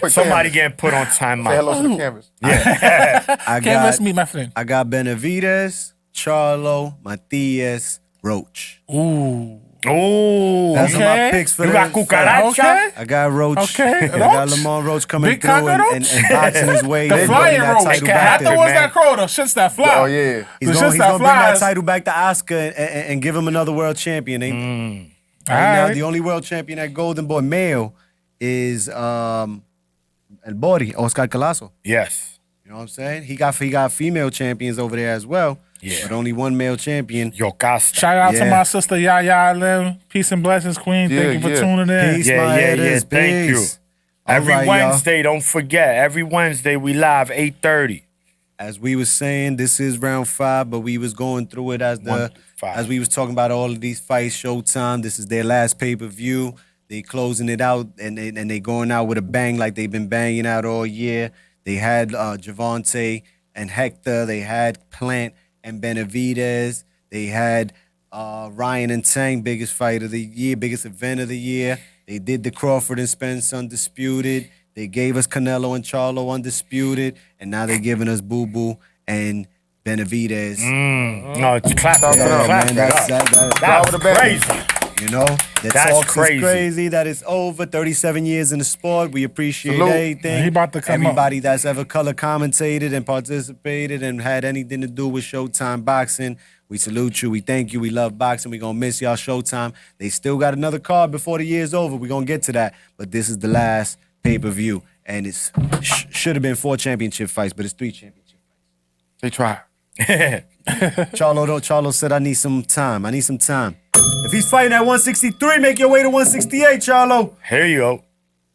Somebody getting put on Say hello timeout. to the canvas. I Can't let's got, meet my friend. I got Benavidez, Charlo, Matias, Roach. Ooh. Oh, That's Okay. my picks for you got the cucaracha. Okay. I got Roach. Okay, I got Roach. Lamont Roach coming Big through and cockroach. boxing his way. The and flying bringing that roach. title Hey, back After there. what's man. that crow? The shits that fly. Oh yeah. He's The gonna shits that bring that flies. title back to Oscar and give him another world champion. Right now, Alright. the only world champion at Golden Boy male is El Bori, Oscar Colasso. Yes. You know what I'm saying? He got female champions over there as well. Yeah. But only one male champion. Yocasta. Shout out to Yeah. my sister Yaya Lim. Peace and blessings, Queen. Yeah, Thank you for yeah. tuning in. Peace, Yeah, my yeah, headers, yeah. Thank you. peace. Every All right, y'all. Wednesday, don't forget. Every Wednesday we live 8:30. As we was saying, this is round 5, but we was going through it as we was talking about all of these fights. Showtime. This is their last pay-per-view. They closing it out and they going out with a bang like they've been banging out all year. They had Javante and Hector. They had Plant and Benavidez. They had Ryan and Tank, biggest fight of the year, biggest event of the year. They did the Crawford and Spence Undisputed. They gave us Canelo and Charlo Undisputed. And now they're giving us Boo Boo and Benavidez. No, it's clap Shout it out up. to Clap them. it Man, up. that's Power to That's Benny. crazy. you know, the That's talks crazy. is crazy that it's over. 37 years in the sport. We appreciate Salute. everything. He about to come up. Everybody that's ever color commentated and participated and had anything to do with Showtime Boxing. We salute you. We thank you. We love boxing. We gonna miss y'all Showtime. They still got another card before the year's over. We gonna get to that. But this is the last pay-per-view. And it's should have been 4 championship fights, but it's 3 championship. They try. Charlo said, I need some time. I need some time. If he's fighting at 163, make your way to 168, Charlo. Here you go.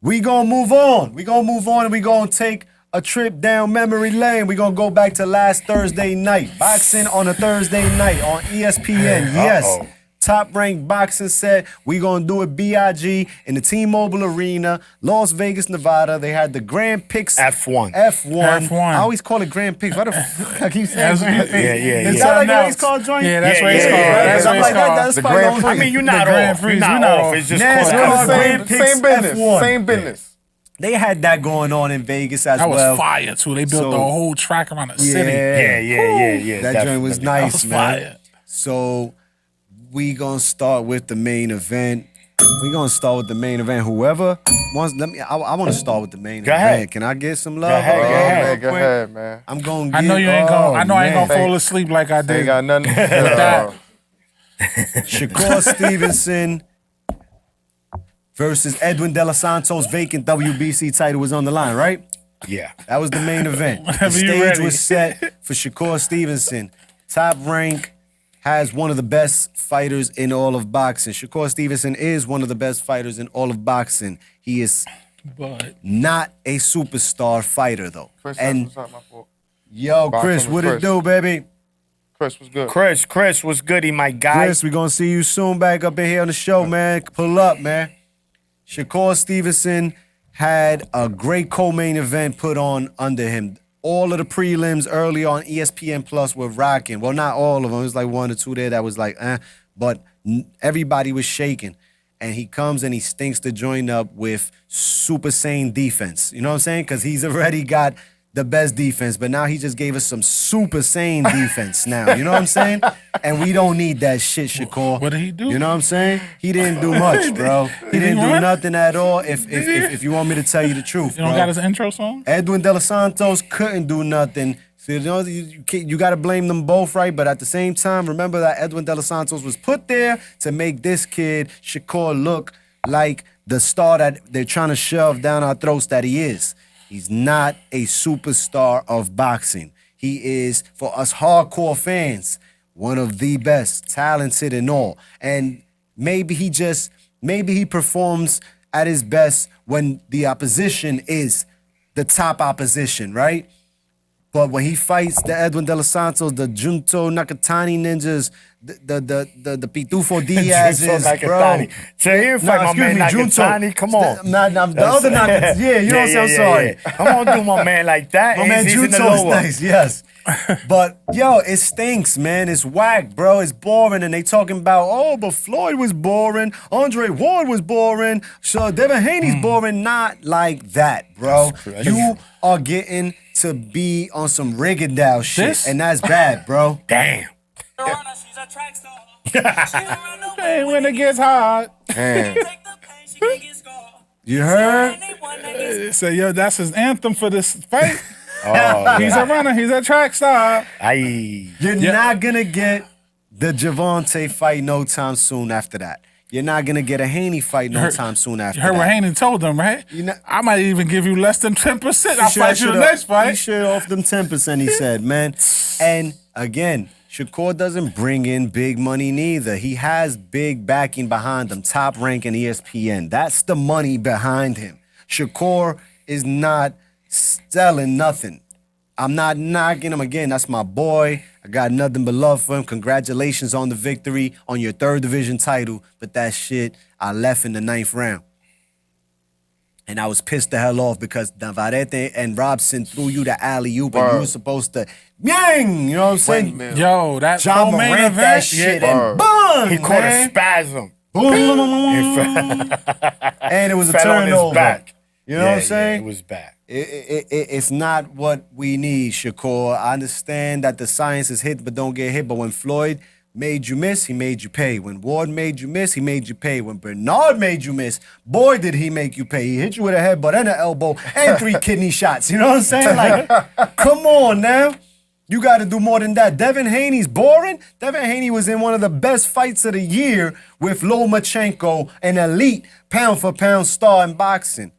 We gonna move on. We gonna move on and we gonna take a trip down memory lane. We gonna go back to last Thursday night. Boxing on a Thursday night on ESPN. Yes. Uh-oh. Top ranked boxing set. We gonna do it BIG in the T-Mobile Arena, Las Vegas, Nevada. They had the Grand Prix F1. F1. F1. I always call it Grand Prix. Why the fuck I keep saying Grand Prix? Yeah, Is yeah. that like a Something race car joint? Yeah, that's Yeah, race yeah, car. yeah. That's I'm race like, car. that's The probably Grand the Prix. I mean, you're not Grand off. Prix, You're not we're not off. off. It's just NASCAR. called Grand Same, Prix same business. F1. Same business. They had that going on in Vegas as That was well. fire too. They built So- the whole track around the city. Yeah. That joint was definitely. nice, was man. fire. So we gonna start with the main event. Whoever wants, I want to start with the main Go event. ahead. Can I get some love? Go ahead, Oh, go ahead. man, go ahead, man. I'm gonna. I know you ain't gonna. I know I ain't gonna man. fall asleep like I Ain't did. got nothing. that. Shakur Stevenson versus Edwin De Los Santos. Vacant WBC title was on the line, right? Yeah. That was the main event. The Whenever you stage ready. was set for Shakur Stevenson. Top rank, has one of the best fighters in all of boxing. Shakur Stevenson is one of the best fighters in all of boxing. He is But not a superstar fighter, though. Chris, And what's up, my fault? yo, Boxing Chris, with what it Chris. do, baby? Chris was good. Chris was goody, my guy. Chris, we gonna see you soon back up in here on the show, man. Pull up, man. Shakur Stevenson had a great co-main event put on under him. All of the prelims early on ESPN Plus were rocking. Well, not all of them. It was like 1 or 2 there that was like, but everybody was shaking. And he comes and he stinks the joint up with super sane defense. You know what I'm saying? Because he's already got the best defense, but now he just gave us some super sane defense now. You know what I'm saying? And we don't need that shit, Shakur. What did he do? You know what I'm saying? He didn't do much, bro. He didn't do run? nothing at all. If you want me to tell you the truth, you don't bro. got his intro song? Edwin De Los Santos couldn't do nothing. So you got to blame them both, right? But at the same time, remember that Edwin De Los Santos was put there to make this kid, Shakur, look like the star that they're trying to shove down our throats that he is. He's not a superstar of boxing. He is, for us hardcore fans, one of the best, talented and all. And maybe he performs at his best when the opposition is the top opposition, right? But when he fights the Edwin De Los Santos, the Junto Nakatani ninjas, the Pitufo Diazes, bro. So he didn't fight my man Nakatani. Come on. The other Nakatani, yeah, you know what I'm saying? I'm sorry. Yeah. I'm gonna do my man like that. My man He's in the Junto's lower. nice, yes. But, yo, it stinks, man. It's whack, bro. It's boring. And they talking about, oh, but Floyd was boring. Andre Ward was boring. So Devin Haney's boring. Not like that, bro. You are getting to be on some Rigondeaux shit, This? and that's bad, bro. Damn. She's a track star. She don't run no Hey, when it gets hard. Man. take the pain, she can get scarred. You heard? Anyone that gets So yo, that's his anthem for this fight. Oh, He's a runner. He's a track star. aye. You're not going to get the Javante fight no time soon after that. You're not going to get a Haney fight no time soon after You heard what that. Haney told them, right? You know- I might even give you less than 10%. I'll fight you the should've- next He fight. should off them 10%, he said, man. And again, Shakur doesn't bring in big money neither. He has big backing behind him, top rank in ESPN. That's the money behind him. Shakur is not selling nothing. I'm not knocking him again. That's my boy. I got nothing but love for him. Congratulations on the victory on your 3rd division title. But that shit, I left in the 9th round. And I was pissed the hell off because Navarrete and Robson threw you the alley-oop and you Word. were supposed to, yang, you know what I'm saying? Windmill. Yo, that John co-main Morant that event. shit Word. and boom, He caught a man. spasm. Boom. And it was a Fell on his turnover. back. You know what I'm Yeah, saying? it was bad. It's not what we need, Shakur. I understand that the science is hit but don't get hit. But when Floyd made you miss, he made you pay. When Ward made you miss, he made you pay. When Bernard made you miss, boy, did he make you pay. He hit you with a headbutt and an elbow and 3 kidney shots. You know what I'm saying? Like, come on now. You got to do more than that. Devin Haney's boring. Devin Haney was in one of the best fights of the year with Lomachenko, an elite pound-for-pound star in boxing.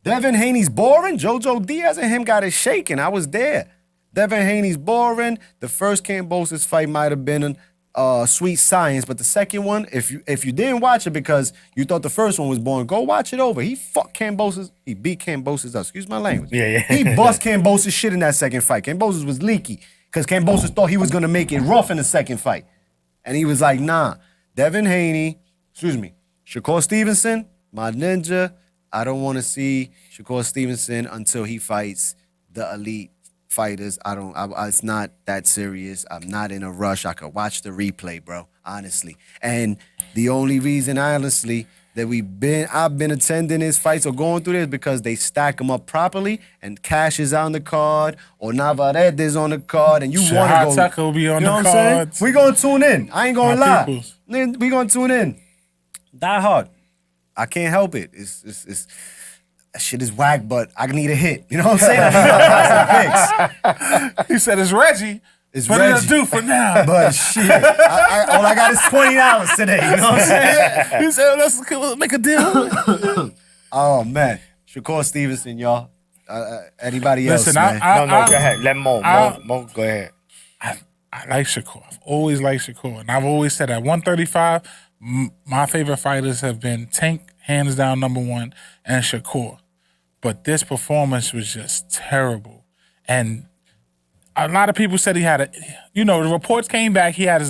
Devin Haney's boring. Jojo Diaz and him got it shaking. I was there. Devin Haney's boring. The first Kambosos fight might have been Sweet Science, but the second one, if you didn't watch it because you thought the first one was boring, go watch it over. He fucked Kambosos. He beat Kambosos up. Excuse my language. Yeah. He bust Kambosos shit in that second fight. Kambosos was leaky because Kambosos thought he was going to make it rough in the second fight. And he was like, nah. Devin Haney, Shakur Stevenson, my ninja, I don't want to see Shakur Stevenson until he fights the elite fighters. It's not that serious. I'm not in a rush. I could watch the replay, bro, honestly. And the only reason, honestly, that I've been attending his fights or going through this because they stack them up properly and Cash is on the card or Navarrete is on the card and you want to go. Tucker will be on you know the what I'm cards. saying? We gonna tune in. I ain't gonna My lie. peoples. We gonna tune in. Die hard. I can't help it. It's that shit is whack, but I need a hit. You know what I'm saying? I need some picks. He said it's Reggie. It's what Reggie. did I do for now? But shit, all I got is $20 today. You know what I'm saying? He said, let's make a deal. Oh man, Shakur Stevenson, y'all. Anybody else? Listen, Man? Go ahead. Let Mo go ahead. I like Shakur. I've always liked Shakur. And I've always said at 135, my favorite fighters have been Tank, hands down #1, and Shakur. But this performance was just terrible. And a lot of people said he had the reports came back, he had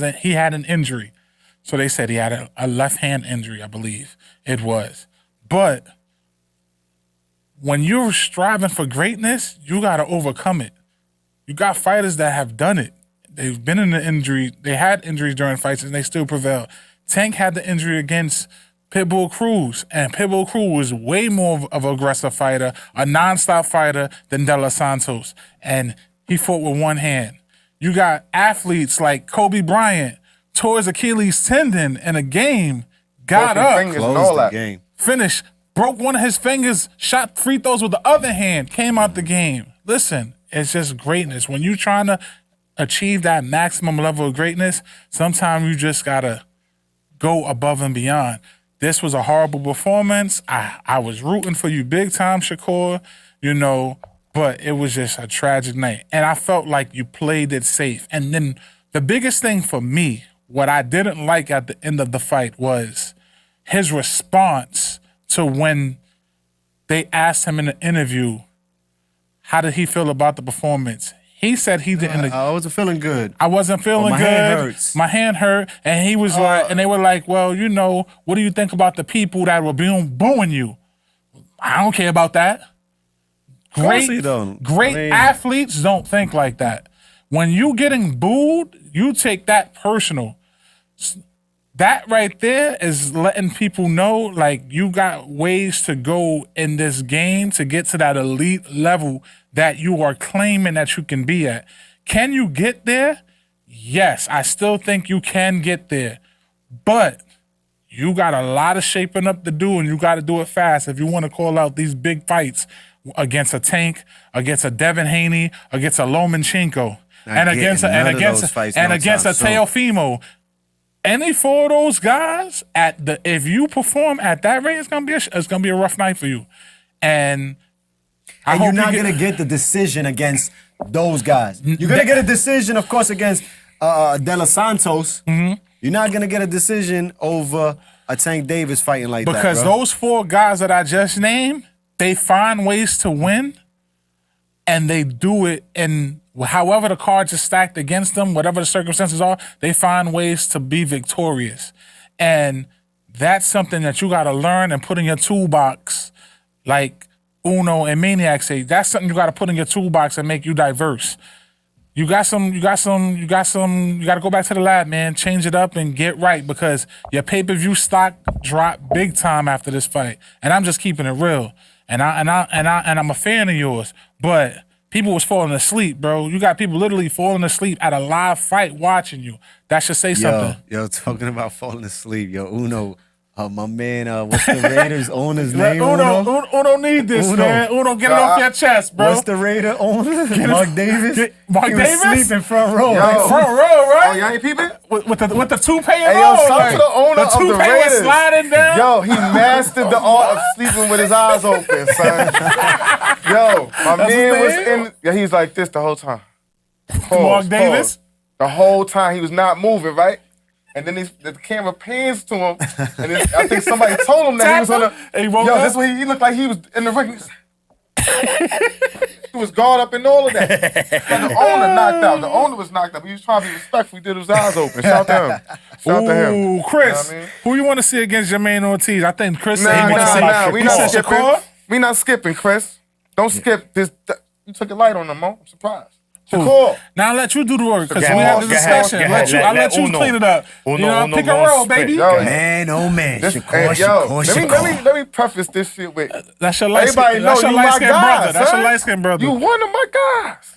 an injury. So they said he had a left hand injury, I believe it was. But when you're striving for greatness, you got to overcome it. You got fighters that have done it. They've been in the injury. They had injuries during fights and they still prevailed. Tank had the injury against Pitbull Cruz, and Pitbull Cruz was way more of an aggressive fighter, a nonstop fighter than De Los Santos, and he fought with one hand. You got athletes like Kobe Bryant, tore his Achilles tendon in a game, got Broke his up, fingers and Close all the that. game. finished, broke one of his fingers, shot free throws with the other hand, came out the game. Listen, it's just greatness. When you're trying to achieve that maximum level of greatness, sometimes you just gotta go above and beyond. This was a horrible performance. I was rooting for you big time, Shakur, but it was just a tragic night. And I felt like you played it safe. And then the biggest thing for me, what I didn't like at the end of the fight was his response to when they asked him in an interview, how did he feel about the performance? He said he didn't. I wasn't feeling good. I wasn't feeling my good. hand hurts. My hand hurt, and he was like, and they were like, "Well, what do you think about the people that were booing you?" I don't care about that. course he don't. Great I mean- athletes don't think like that. When you getting booed, you take that personal. That right there is letting people know, like, you got ways to go in this game to get to that elite level that you are claiming that you can be at. Can you get there? Yes, I still think you can get there. But you got a lot of shaping up to do, and you got to do it fast if you want to call out these big fights against a Tank, against a Devin Haney, against a Lomachenko, and against a Teofimo. Any four of those guys if you perform at that rate, it's gonna be a rough night for you. And you're not gonna get the decision against those guys. You're gonna get a decision, of course, against De Los Santos. Mm-hmm. You're not gonna get a decision over a Tank Davis fighting like that. because bro. those four guys that I just named, they find ways to win, and they do it in however the cards are stacked against them, whatever the circumstances are, they find ways to be victorious. And that's something that you got to learn and put in your toolbox, like Uno and Maniac say. That's something you got to put in your toolbox and make you diverse. You got to go back to the lab, man, change it up and get right, because your pay-per-view stock dropped big time after this fight. And I'm just keeping it real. and I'm a fan of yours, but people was falling asleep, bro. You got people literally falling asleep at a live fight watching you. That should say something. Yo, talking about falling asleep. Yo, Uno, my man, what's the Raiders owner's name? Uno need this, Uno. man. Uno, get it off your chest, bro. What's the Raider owner? Mark Davis. Mark He was Davis? sleeping front row. Yo. Like, Front row, Oh, right? y'all ain't peeping? With the toupee and Hey, yo, all. shout out to the owner of the toupee was Raiders. sliding down. Yo, he mastered the art of sleeping with his eyes open, son. Yo, my man was in. Yeah, he was like this the whole time. Mark Davis? The whole time he was not moving, right? And then the camera pans to him, and I think somebody told him that he was on the. And he woke Yo, up? this way he looked like he was in the ring. He was guard up and all of that. But the owner knocked out. The owner was knocked out. He was trying to be respectful. He did his eyes open. Shout out to him. Shout out to him. Ooh, Chris, You know what I mean? who you want to see against Jermaine Ortiz? I think Chris said Nah, he want to see. nah, we he not said skipping. Shakur? We not skipping, Chris. Don't skip this. You took it light on them, Mo. I'm surprised. Shakur. Now I'll let you do the work because Go we had the ahead, discussion. go ahead. I'll let you Uno. clean it up. Uno, you know, Uno pick a gonna roll, spit. baby. Yo, man, oh man. This, Shakur, hey, yo, Shakur. let me preface this shit with. That's your light Everybody skin. know That's your you light my skin guy, brother. That's son. your light skin brother. You one of my guys.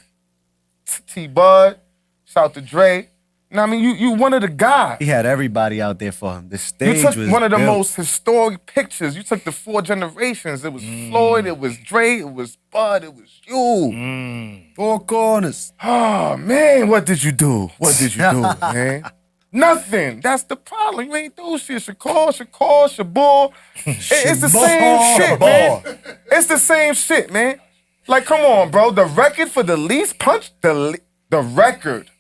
T-Bud, shout out to Dre. You know what I mean? You one of the guys. He had everybody out there for him. The stage You took was one of the built. most historic pictures. You took the 4 generations. It was Floyd, it was Dre, it was Bud, it was you. Four corners. Oh, man, what did you do? What did you do, man? Nothing. That's the problem. You ain't do shit. Shabor. It's the same shit, man. It's the same shit, man. Like, come on, bro. The record for the least punch, the record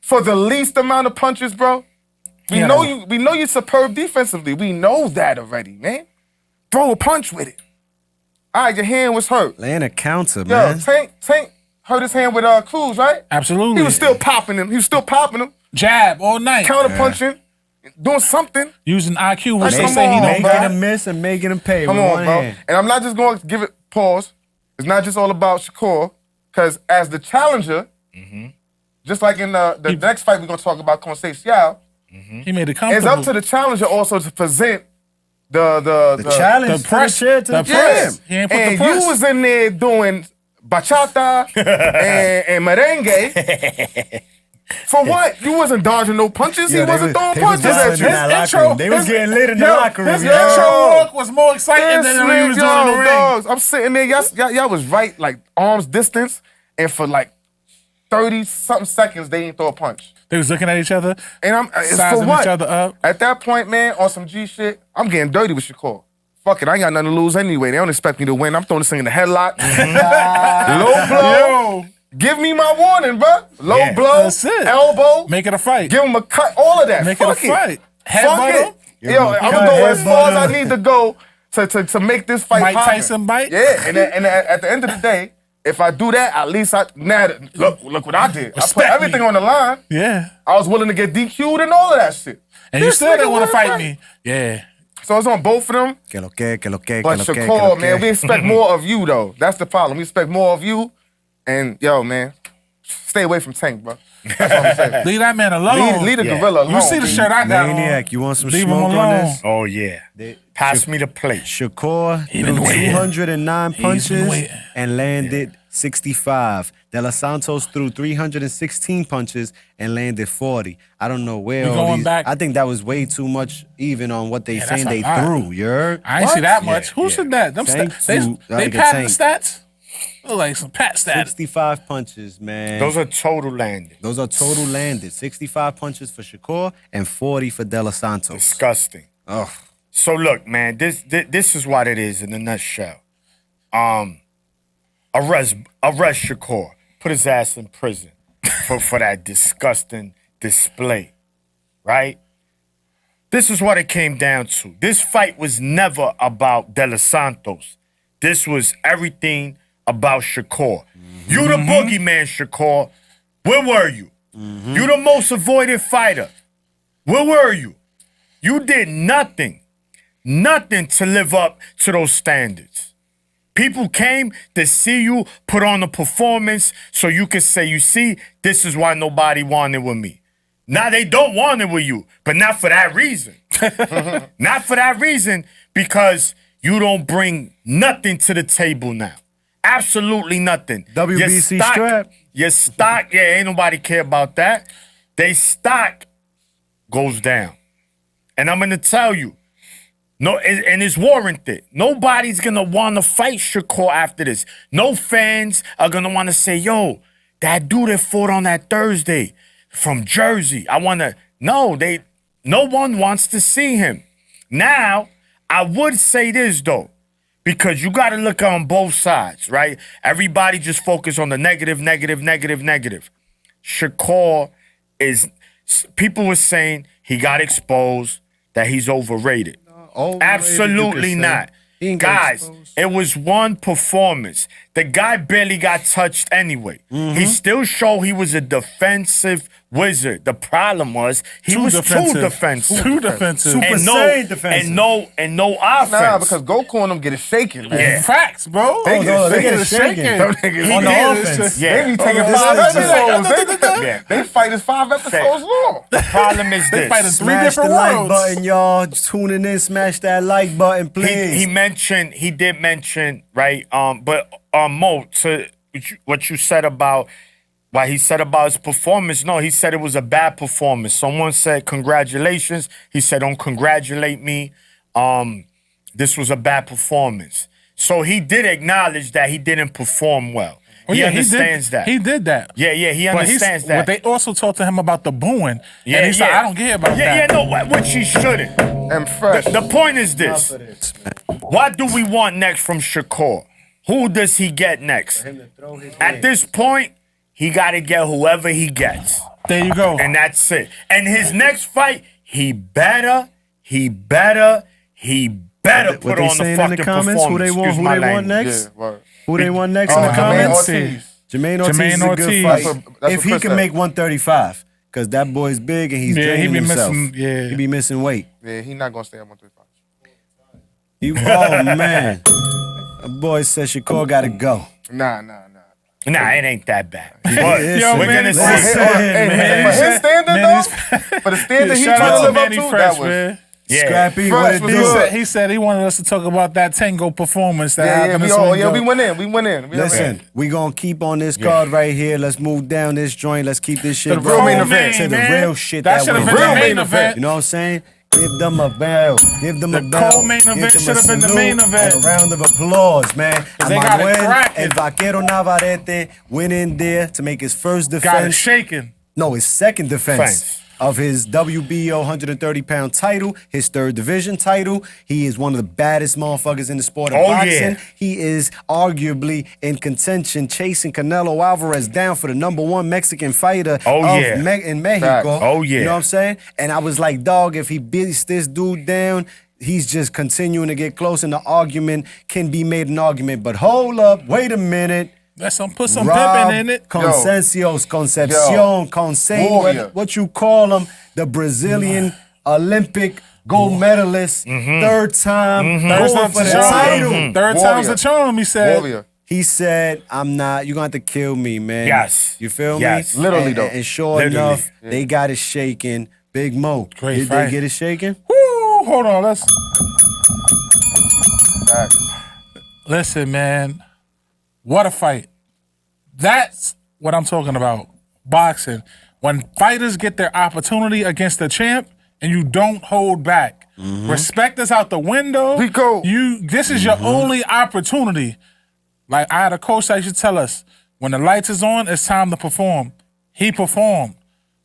for the least amount of punches, bro. We know you superb defensively. We know that already, man. Throw a punch with it. All right, your hand was hurt. Laying a counter, Yo, man. Tank hurt his hand with Cruz, right? Absolutely. He was still popping him. jab all night. Counter punching, doing something. Using IQ, which Like, they come say he on, don't Making bro. got. him miss and making him pay Come with on, one bro. hand. And I'm not just going to give it pause. It's not just all about Shakur, because as the challenger, just like in the next fight we're going to talk about, Conceição, He made it it's comfortable. up to the challenger also to present the challenge the press- to the the chair to press. the He ain't put And the press. you was in there doing bachata and merengue. For what? You wasn't dodging no punches. He wasn't throwing punches at you. in that locker room. They was getting lit in the locker room. His yo. intro walk was more exciting than when he was doing in the ring. Dogs, I'm sitting there. Y'all was right, like arms distance, and for like 30-something seconds, they didn't throw a punch. They was looking at each other, And I'm it's sizing for what? each other up. At that point, man, on some G shit, I'm getting dirty with Shakur. Fuck it, I ain't got nothing to lose anyway. They don't expect me to win. I'm throwing this thing in the headlock. Low blow. Yo, Give me my warning, bro. Low Yeah. blow. That's it. Elbow. make it a fight. Give him a cut. All of that. Make it a Fuck fight. Fuck Headbutt him. it. Yo, I'm gonna go as far as I need to go to make this fight Mike poppin'. Tyson bite? Yeah, and at the end of the day, if I do that, at least look what I did. I put Respect everything me. on the line. Yeah. I was willing to get DQ'd and all of that shit. And you This still nigga didn't want to wanna fight me. Yeah. So it's on both of them. Que lo que, que lo que, But que lo que, que Shakur, lo man, we que. expect more of you though. That's the problem. We expect more of you. And yo, man, stay away from Tank, bro. That's what I'm saying. Leave that man alone. Leave the gorilla alone. You see the dude. shirt I got Maniac, on. you want some Leave him smoke on alone. this? Oh yeah. Pass me the plate. Shakur been threw waiting. 209 He's been punches waiting. and landed 65. De Los Santos threw 316 punches and landed 40. I don't know where We all going these. back- I think that was way too much even on what they Yeah, saying that's they a lot. threw. You heard? I ain't see that much. Who yeah. said that? Them Tank stats. They threw like a padded the tank. stats? Look like some pat stats. 65 punches, man. Those are total landed. Those are total landed. 65 punches for Shakur and 40 for De Los Santos. Disgusting. Ugh. So look, man, this is what it is in a nutshell. Arrest Shakur. Put his ass in prison for that disgusting display. Right? This is what it came down to. This fight was never about De Los Santos. This was everything about Shakur. You the boogeyman, Shakur. Where were you? You the most avoided fighter. Where were you? You did nothing to live up to those standards. People came to see you put on a performance so you could say, you see, this is why nobody wanted with me. Now they don't want it with you, but not for that reason. Not for that reason, because you don't bring nothing to the table now. Absolutely nothing. WBC strap. Your stock, yeah, ain't nobody care about that. They stock goes down. And I'm gonna tell you, no, and it's warranted. Nobody's gonna wanna fight Shakur after this. No fans are gonna wanna say, yo, that dude that fought on that Thursday from Jersey. No one wants to see him. Now, I would say this though, because you gotta look on both sides, right? Everybody just focus on the negative. Shakur people were saying he got exposed, that he's overrated. Absolutely not. Guys, it was one performance. The guy barely got touched anyway. He still showed he was a defensive wizard. The problem was he was too defensive. Too defensive. Super Saiyan defensive. And no offense. Nah, because Goku and them get it shaken, man. Yeah. Facts, bro. They get it shaken. shaken. Them niggas On the get- offense. Yeah. They be taking this 5 is just- episodes. Yeah. They fight is 5 episodes long. The problem is They fight in this. 3 Smash the different like worlds. button, y'all. Tuning in, smash that like button, please. He did mention, right? But Mo, to what you said about what he said about his performance, no, he said it was a bad performance. Someone said congratulations. He said, don't congratulate me. This was a bad performance. So he did acknowledge that he didn't perform well. Oh, he yeah, understands that. He did that. Yeah, he But understands that. But they also talked to him about the booing. Yeah, and he said, yeah. I don't care about Yeah, that. no, which he shouldn't. And fresh. The point is this. What do we want next from Shakur? Who does he get next? At this point, he got to get whoever he gets. There you go. And that's it. And his next fight, he better What put they on saying the in fucking the comments? Who performance. they want? Excuse Who my they want language. next? Yeah, word. Who they want next in the Jermaine comments? Ortiz. Jermaine Ortiz Jermaine is a good Ortiz. fight. That's If what he Chris can said. make 135, because that boy's big and he's Yeah, he draining be himself. missing- yeah. He be missing weight. Yeah, he not gonna stay at 135. Oh, man. A boy said Shakur got to go. Nah. Nah, it ain't that bad. But Yo, we're man, gonna listen. see. For his standard, Man, though, for the standard he Shout trying out to to live up Manny to, Fresh, that was... man. Yeah. Scrappy, Fresh what it was do? good. He said he wanted us to talk about that Tango performance that Yeah, happened we this all, week. yeah, we went in. We Listen, we gonna keep on this card right here. Let's move down this joint. Let's keep this shit the real main event. to the man. real shit That that, should have we been the want. main event. You know what I'm saying? Give them a bell. Give them a The bell. co-main Give event them a should have been the salute main event. and a round of applause, man. They got it Manuel cracking. El Vaquero Navarrete went in there to make his first Got it defense. shaking. No, his second defense Defense. of his WBO 130-pound title, his third division title. He is one of the baddest motherfuckers in the sport of Oh, boxing. yeah. He is arguably in contention, chasing Canelo Alvarez down for the #1 Mexican fighter in Mexico. Facts. Oh, yeah. You know what I'm saying? And I was like, dog, if he beats this dude down, he's just continuing to get close, and the argument can be made an argument. But hold up, wait a minute. Let's put some Rob pimping in it. Concepcion, Warrior. what you call him, the Brazilian Olympic gold medalist, third time going for the title. Third time's the charm, he said. Warrior. He said, "I'm not. You're gonna have to kill me, man." Yes. You feel Yes. me? Literally, And- though. And sure Literally. enough, they got it shaking. Big Mo. Great Did fight. they get it shaking? Woo, hold on, let's Facts. listen, man. What a fight. That's what I'm talking about. Boxing. When fighters get their opportunity against the champ and you don't hold back. Respect is out the window. Rico. This is your only opportunity. Like I had a coach that used to tell us, when the lights is on, it's time to perform. He performed.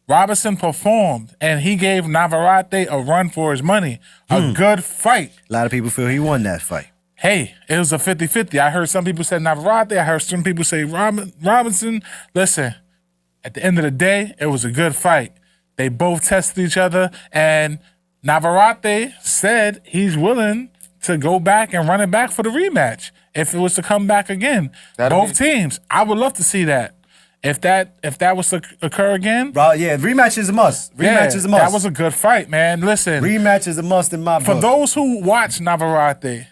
Robinson performed, and he gave Navarrete a run for his money. A good fight. A lot of people feel he won that fight. Hey, it was a 50-50. I heard some people say Navarrete. I heard some people say Robinson. Listen, at the end of the day, it was a good fight. They both tested each other, and Navarrete said he's willing to go back and run it back for the rematch if it was to come back again. Both teams. I would love to see that. If that was to occur again, Bro, yeah, rematch is a must. Rematch is a must. that was a good fight, man. Listen, Rematch is a must in my for book. those who watch Navarrete,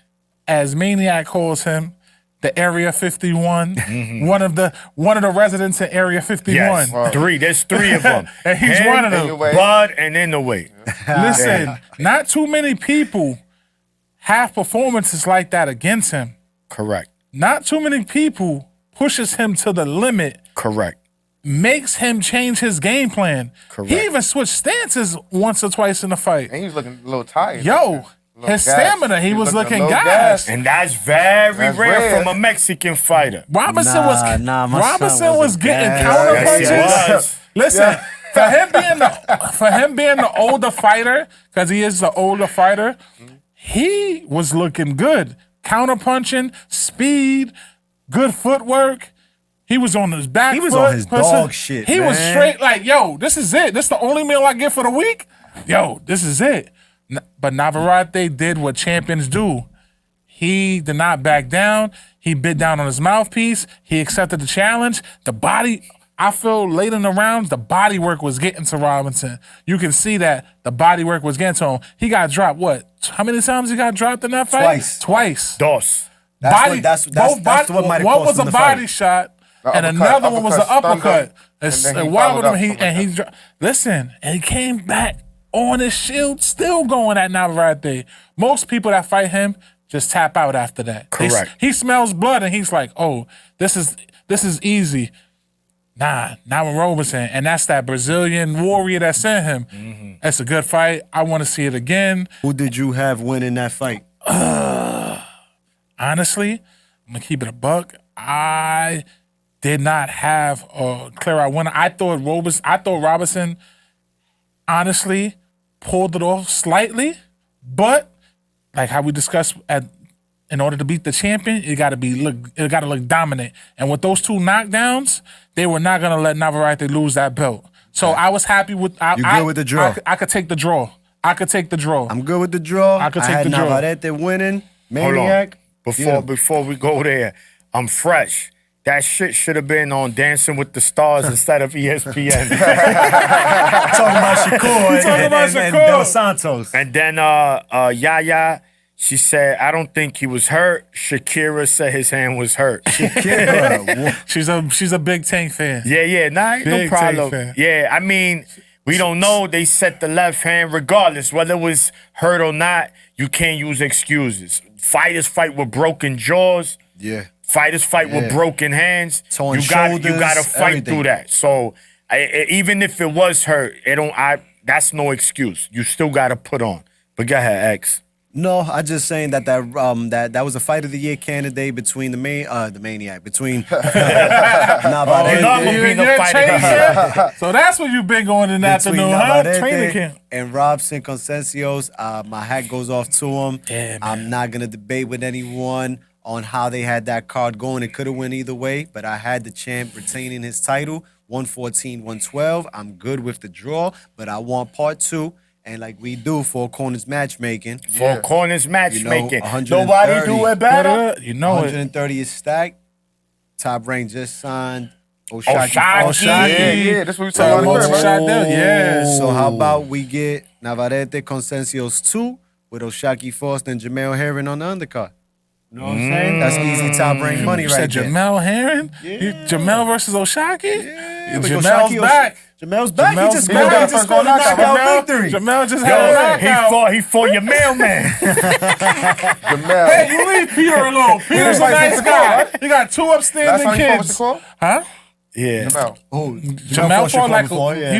as Maniac calls him, the Area 51, one of the residents in Area 51. Yes. There's three of them. And he's Him, one of them. Anyway. Bud, and in the way. Listen, not too many people have performances like that against him. Correct. Not too many people pushes him to the limit, Correct. makes him change his game plan. Correct. He even switched stances once or twice in the fight. And he was looking a little tired. Yo, Little his gas. stamina, he was a looking little gassed. And that's very That's rare rare. from a Mexican fighter. Robinson Nah, was nah, my Robinson son was wasn't getting gassed. counter Yes, punches. he was. Listen, for him being the older fighter, because he is the older fighter, he was looking good. Counter punching, speed, good footwork. He was on his back. He was foot, on his pushing. dog shit, He was man. straight like, yo, this is it. This is the only meal I get for the week. Yo, this is it. But Navarrete did what champions do. He did not back down. He bit down on his mouthpiece. He accepted the challenge. The body, I feel late in the rounds, the body work was getting to Robinson. You can see that the body work was getting to him. He got dropped, what? How many times he got dropped in that fight? Twice. Twice. Dos. That's what might have One cost was him a the body fight. shot, The and uppercut- another one was an uppercut stunned uppercut. him, and then he Why followed would up him? from that. Listen, and he came back on his shield, still going at Navarrete. Most people that fight him just tap out after that. Correct. He smells blood and he's like, "Oh, this is easy." Nah, not with Robinson, and that's that Brazilian warrior that sent him. It's a good fight. I want to see it again. Who did you have winning that fight? Honestly, I'm gonna keep it a buck. I did not have a clear out winner. I thought Robinson honestly pulled it off slightly, but like how we discussed, in order to beat the champion, it gotta look dominant. And with those two knockdowns, they were not gonna let Navarrete lose that belt. So I was happy with. You good with the draw? I could take the draw. I could take the draw. I'm good with the draw. I could take had the draw. Navarrete winning. Hold Maniac. on. Before we go there, I'm fresh. That shit should have been on Dancing with the Stars instead of ESPN. Talking about Shakur and Dos Santos. And then Yaya, she said, I don't think he was hurt. Shakira said his hand was hurt. She's a big Tank fan. Yeah, nah, ain't no Big problem. Tank fan. Yeah, I mean, we don't know. They set the left hand regardless. Whether it was hurt or not, you can't use excuses. Fighters fight with broken jaws. Yeah. Fighters fight with broken hands. Torn you got shoulders, to fight everything. through that. So even if it was hurt, that's no excuse. You still got to put on. But go ahead, X. No, I just saying that was a fight of the year candidate between the maniac between Navarrete. no, I'm gonna be in the You're fight training again. camp. So that's what you've been going in the between afternoon, huh? Navarrete Training camp. and Robson Concencios. My hat goes off to him. Yeah, man. I'm not gonna debate with anyone on how they had that card going. It could have went either way, but I had the champ retaining his title, 114, 112. I'm good with the draw, but I want part two. And like we do, Four Corners matchmaking. Four corners matchmaking. 130. Nobody do it better. You know it. 130 is stacked. Top rank just signed Oshaki. Yeah, that's what we So talking about. multi-shot deal, yeah. So how about we get Navarrete Concencios 2 with Oshaki Foster and Jamel Herring on the undercard? You know what I'm saying? That's easy top rank money You right said there. Jamel Herring? Jamel versus Oshaki? Yeah, but Jamel's Oshaki- back. Jamel's back. Jamel's He just back. got, he just got a knockout victory. Jamel just had a knockout. He fought your mailman. Jamel. Hey, you leave Peter alone. Peter's a fight nice Shakur, guy. right? He got two Last upstanding time he fought with kids. Shakur? Huh? Yeah. Jamel. Oh, Jamel fought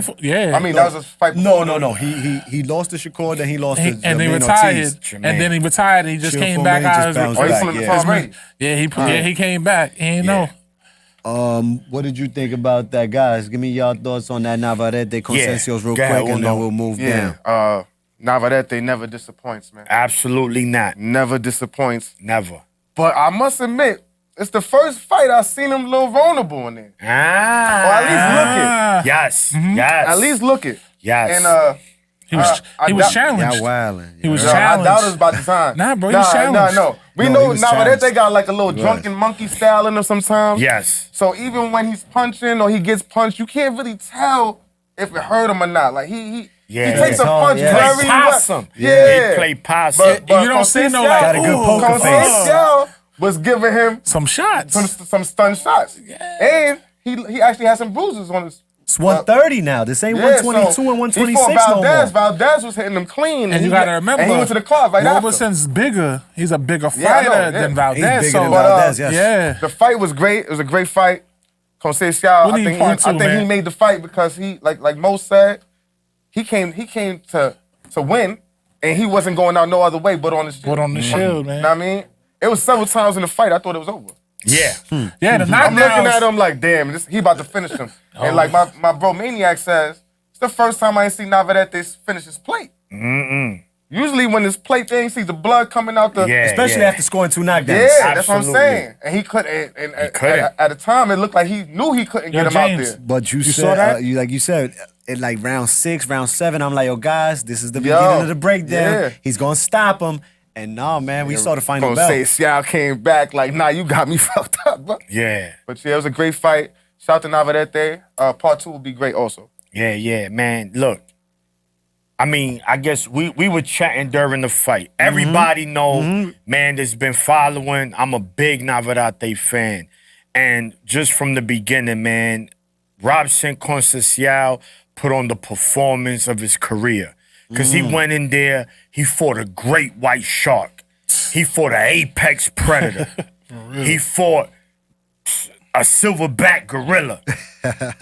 like yeah. I mean, that was a fight. No. He lost to Shakur, then he lost to And he Jermaine retired. Ortiz. And then he retired. And he just Chill came for back me, out. just His bounced Oh, he's back, still in the yeah. top rank. Yeah, he came back. He ain't know. What did you think about that, guys? Give me y'all thoughts on that Navarrete Concencios real Go ahead, quick, and Uno. then we'll move down. Yeah. Navarrete never disappoints, man. Absolutely not. Never disappoints. Never. But I must admit, it's the first fight I've seen him a little vulnerable in there. Or Ah. at least look it. Yes. Yes. At least look it. Yes. And He was I he was doubt- challenged. Y'all wildin'. He was I doubt it challenged. was about design. Nah, bro, he was challenged. No. We No, know he was Navarrete challenged. got like a little drunken monkey style in him sometimes. Yes. So even when he's punching or he gets punched, you can't really tell if it hurt him or not. Like he Yeah. takes a It's hard, punch yeah. very Play well. possum. Yeah. He played possum. But You don't see no, Conceicao- like, Got a good ooh, poker face. Conceicao was giving him some shots. some stun shots. And he actually had some bruises on his It's 130 now. This ain't 122 and 126 he fought Valdez. no more. Valdez was hitting him clean. And you got to remember, and he went to the club right after. Roberson's bigger. He's a bigger Yeah, I know, fighter yeah. than He's Valdez. bigger So, than Valdez, yes. yeah. The fight was great. It was a great fight. Conceição, We need part two, I think he man. made the fight because he, like Mo said, he came to win, and he wasn't going out no other way but on his Put on the shield, man. You know what I mean? It was several times in the fight I thought it was over. Yeah. Yeah, the knockdowns. I'm looking at him like, damn, he about to finish him. And like my bro Maniac says, it's the first time I ain't seen Navarrete finish his plate. Usually when his plate thing, see the blood coming out the. Yeah. Especially after scoring 2 knockdowns. Yeah, that's what I'm Absolutely. saying. And he couldn't. And couldn't. at the time, it looked like he knew he couldn't Yo, get him James. out there. But you saw said, that? you said, in like round 6, round 7, I'm like, yo, guys, this is the Yo, beginning of the breakdown. yeah. He's gonna stop him. And no, man, we saw the final bell. Conceição came back like, nah, you got me fucked up, bro. Yeah. But yeah, it was a great fight. Shout out to Navarrete. Part 2 will be great also. Yeah, man. Look, I mean, I guess we were chatting during the fight. Everybody know, man, that's been following. I'm a big Navarrete fan. And just from the beginning, man, Robson Conceição put on the performance of his career. Because he went in there, he fought a great white shark. He fought an apex predator. He fought a silverback gorilla.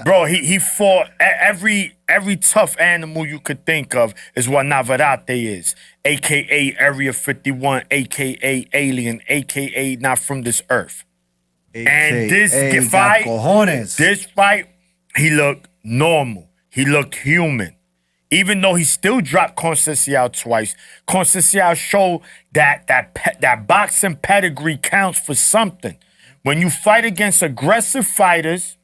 Bro, he fought every tough animal you could think of is what Navarrete is. AKA Area 51, AKA Alien, AKA not from this earth. And this AKA fight, cojones. this fight, he looked normal. He looked human. Even though he still dropped Conceição twice, Conceição showed that boxing pedigree counts for something. When you fight against aggressive fighters,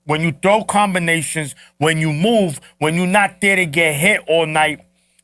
when you throw combinations, when you move, when you're not there to get hit all night,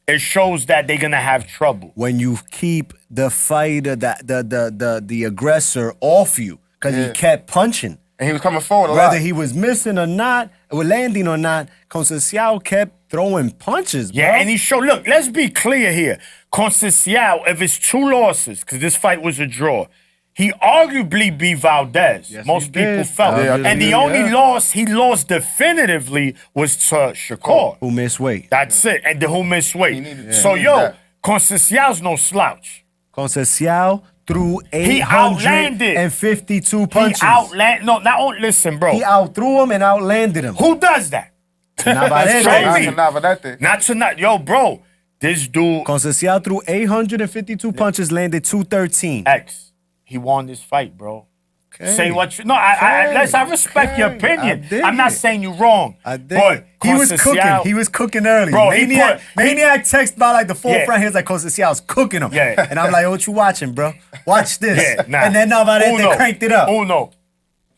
it shows that they're gonna have trouble. When you keep the fighter, the aggressor off you, because he kept punching. And he was coming forward a Whether lot. he was missing or not, or landing or not, Conceição kept throwing punches, bro. Yeah, and he showed, look, let's be clear here. Conceição, if it's 2 losses, because this fight was a draw, he arguably beat Valdez. Yes, Most he people did. felt. Yeah, and the yeah. only loss he lost definitively was to Shakur. Who missed weight? That's it. And the who missed weight. needed- So, he yo, needed that. Conceição's no slouch. Conceição threw outlanded. 852 punches. No, not only, listen, bro. He outthrew him and outlanded him. Who does that? Navarrete. Show Shout out me. to Navarrete. Not tonight. Yo, bro, this dude, Conceição threw 852 punches, landed 213. X, he won this fight, bro. Say what you... No, I respect your opinion. I dig I'm not it. saying you wrong. I did. But He was Conceição- cooking. He was cooking early. Bro, he Maniac text by like the forefront. Yeah. He was like, Conceição's cooking him. Yeah. And I'm like, what you watching, bro? Watch this. Yeah, nah. And then Navarrete cranked it up. Uno.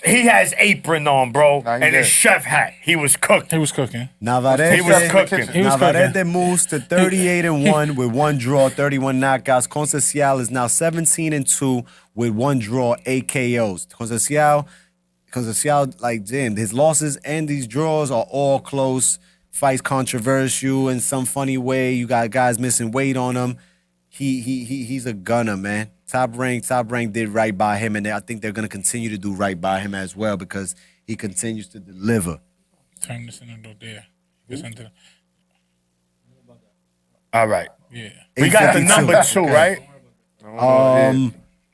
He has apron on, bro, Nah, he and his did. chef hat. He was cooked. He was cooking. Navarrete, He was cooking. He was Navarrete cooking. moves to 38-1 with 1 draw, 31 knockouts. Conceição is now 17-2 with 1 draw, 8 KOs. Conceição, like Jim, his losses and these draws are all close. Fights controversial in some funny way. You got guys missing weight on him. He's a gunner, man. Top rank did right by him, and I think they're gonna continue to do right by him as well because he continues to deliver. Turn this into there. Listen to All right. yeah. We got the 852. number 2, right?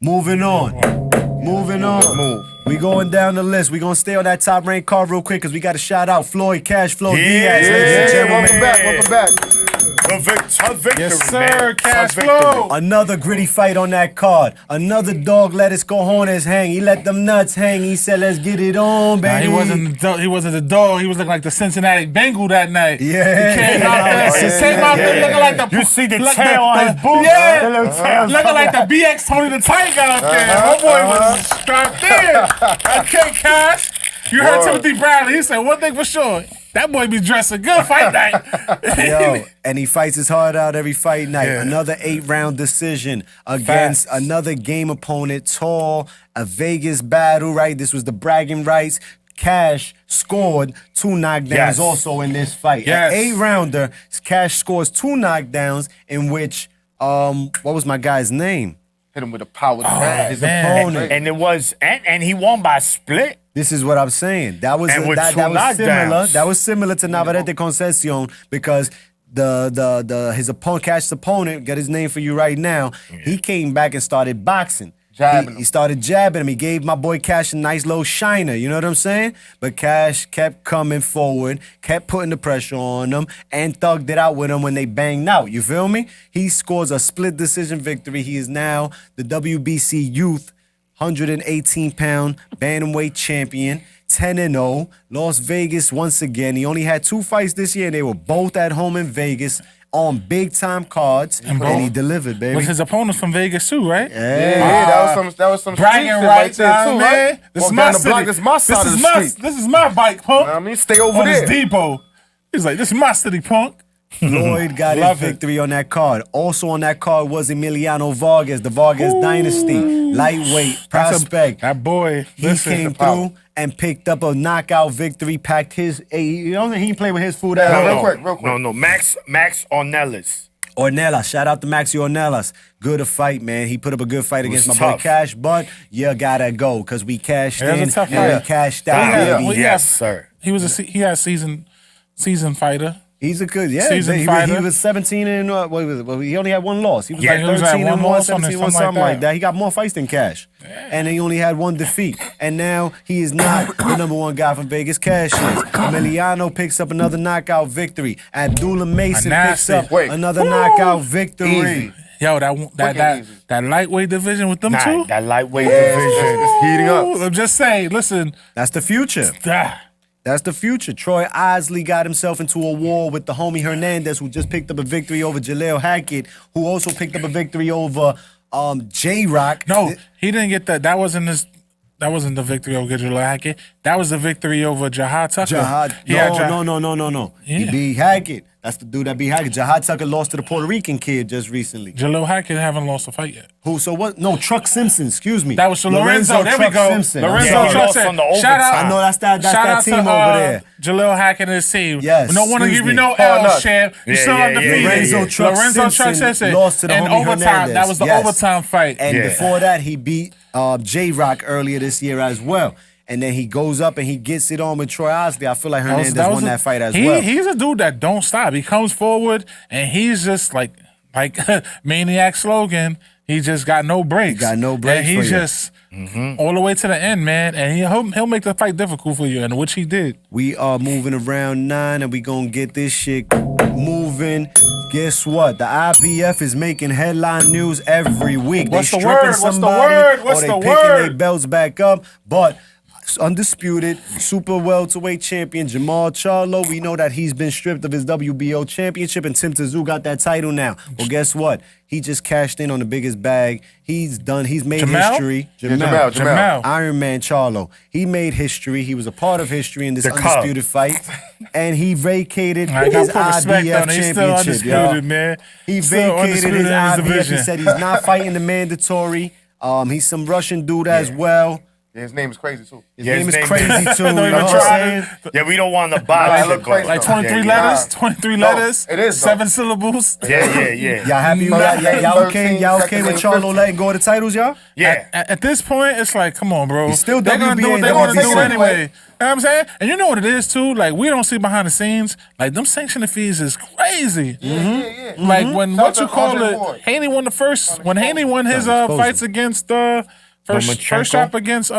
Moving on. Move. We going down the list. We gonna stay on that top ranked card real quick because we got to shout out Floyd Cash Flow Yeah, Diaz, ladies and Yeah, gentlemen. welcome back. The victory, Yes, sir. man. Cash Her flow. victory. Another gritty fight on that card. Another dog let his cojones hang. He let them nuts hang. He said, "Let's get it on, Nah, baby." he wasn't the dog. He was looking like the Cincinnati Bengal that night. Yeah. He came out there, Yeah. came out there looking like the You see the look- tail on his boot? Yeah. The little tail. Looking like the BX Tony the Tiger out there. My boy was strapped in. Okay, Cash. You heard Timothy Bradley. He said one thing for sure. That boy be dressing good fight night. Yo, and he fights his heart out every fight night. Yeah. Another 8-round decision against Facts. another game opponent, tall, a Vegas battle, right? This was the bragging rights. Cash scored 2 knockdowns Yes. also in this fight. Yes. An 8-rounder, Cash scores 2 knockdowns in which, what was my guy's name? Hit him with a power. His man. opponent. And it was, and he won by split. This is what I'm saying. That was And with that two was similar. knockdowns. That was similar to Navarrete Concepcion because his opponent, Cash's opponent, got his name for you right now. He came back and started boxing. Jabbing He him. started jabbing him. He gave my boy Cash a nice little shiner. You know what I'm saying? But Cash kept coming forward, kept putting the pressure on him, and thugged it out with him when they banged out. You feel me? He scores a split decision victory. He is now the WBC Youth 118-pound bantamweight champion. 10-0, Las Vegas once again. He only had 2 fights this year, and they were both at home in Vegas on big-time cards, and he delivered, baby. With his opponents from Vegas too, right? Yeah, that was some Bragging street shit right there now, too, man. right? This is Walk my down the city. block, this is my side of the street. This is my bike, punk. You know what I mean? Stay over on there. his depot. He's like, this is my city, punk. Floyd got his Love it. victory on that card. Also on that card was Emiliano Vargas, the Vargas dynasty, lightweight prospect. That boy, He listen. came through and picked up a knockout victory, packed his, you know, he played with his food at No, all. real quick. No, Max Ornelas. Ornelas, shout out to Maxi Ornelas. Good a fight, man. He put up a good fight against my was boy tough. Cash, but you gotta go because we cashed It was in a tough and fight. we cashed Well, out, yeah, baby. well, Yes, sir. He was he had season fighter. He's a good, yeah. Seasoned He fighter. was 17 and what was it? Well, he only had 1 loss. He was Yeah, like he was at 13 and 1 1, loss on it, 17 and 1, something something like like that. He got more fights than Cash, and he only had 1 defeat. And now he is not the #1 guy from Vegas. Cash is. Emiliano picks up another knockout victory. Abdullah Mason picks nasty. up Wait. another knockout victory. Easy. Yo, Quick and that easy. lightweight division with them two. That lightweight It's division. heating up. Ooh, I'm just saying. Listen, That's the future. ah, That's the future. Troy Osley got himself into a war with the homie Hernandez, who just picked up a victory over Jaleel Hackett, who also picked up a victory over J-Rock. no, he didn't get that. That wasn't his. That wasn't the victory over Gidral Hackett. That was the victory over Jahad Tucker. Jahad. He had No. He Yeah. beat Hackett. That's the dude that beat Hackett. Jahad Tucker lost to the Puerto Rican kid just recently. Jaleel Hackett haven't lost a fight yet. Who? So what? No, Truck Simpson. Excuse me. That was Lorenzo. There we Truck go. Simpson. I'm Lorenzo sorry. he Truck lost said, on the shout out. overtime. I know that's that shout out team to, over there. Jaleel Hackett and his team. Yes, We don't want to excuse give you me. no Hard L's, nuts. champ. You Yeah, still yeah, undefeated. yeah. Lorenzo Truck Lorenzo Truck Simpson Simpson lost to the in homie overtime. Hernandez. That was the Yes. overtime fight. And Yeah. before that, he beat J-Rock earlier this year as well. And then he goes up and he gets it on with Troy Osley. I feel like Hernandez won that fight as well. He's a dude that don't stop. He comes forward and he's just like Maniac slogan. He just got no breaks. Got no breaks And for he's you. just all the way to the end, man. And he'll make the fight difficult for you, and which he did. We are moving around 9 and we gonna get this shit moving. Guess what? The IBF is making headline news every week. What's they the stripping word? What's the somebody word? What's or they the picking word? their belts back up. But undisputed super welterweight champion Jamal Charlo, we know that he's been stripped of his WBO championship and Tim Tszyu got that title now. Well, guess what? He just cashed in on the biggest bag. He's made Jamal? history. Yeah, Jamal. Iron Man Charlo. He made history. He was a part of history in this The Cub. undisputed fight. And he vacated I his gotta put respect IBF on it. He's still championship, undisputed, y'all. man. He Still vacated his undisputed in his IBF. He division. said he's not fighting the mandatory. He's some Russian dude as well. Yeah, his name is crazy too. His Yeah, name his is name- crazy too. You Don't know even what try. I'm saying? Yeah, we don't want to Nah, bother it look crazy. Like 23 Yeah, letters, 23 No, letters, it is, though. 7 syllables. Yeah. Y'all happy? No, Y'all okay? 13, Y'all okay with second, Charlo letting go of the titles, y'all? Yeah. At this point, it's like, come on, bro. He's still They're gonna do WBA, what they want to do WBC. anyway. You know what I'm saying? And you know what it is too? Like, we don't see behind the scenes. Like, them sanctioning fees is crazy. Yeah. Like when Shout what you out to call Andre it, Ward. Haney won the first. When Haney won his Exposure. fights against first Lomachenko? shot against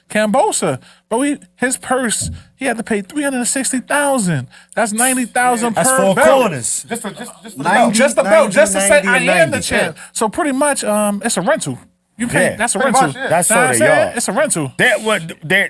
Kambosa, but his purse he had to pay $360,000. That's $90,000 That's per 4 belt. corners. Just for the 90. belt. Just the belt, 90, just to say 90, I am the 90. champ. So pretty much, it's a rental. You pay. Yeah. That's a Pretty rental. much, yeah. That's Know what what I'm they saying? are. It's a rental.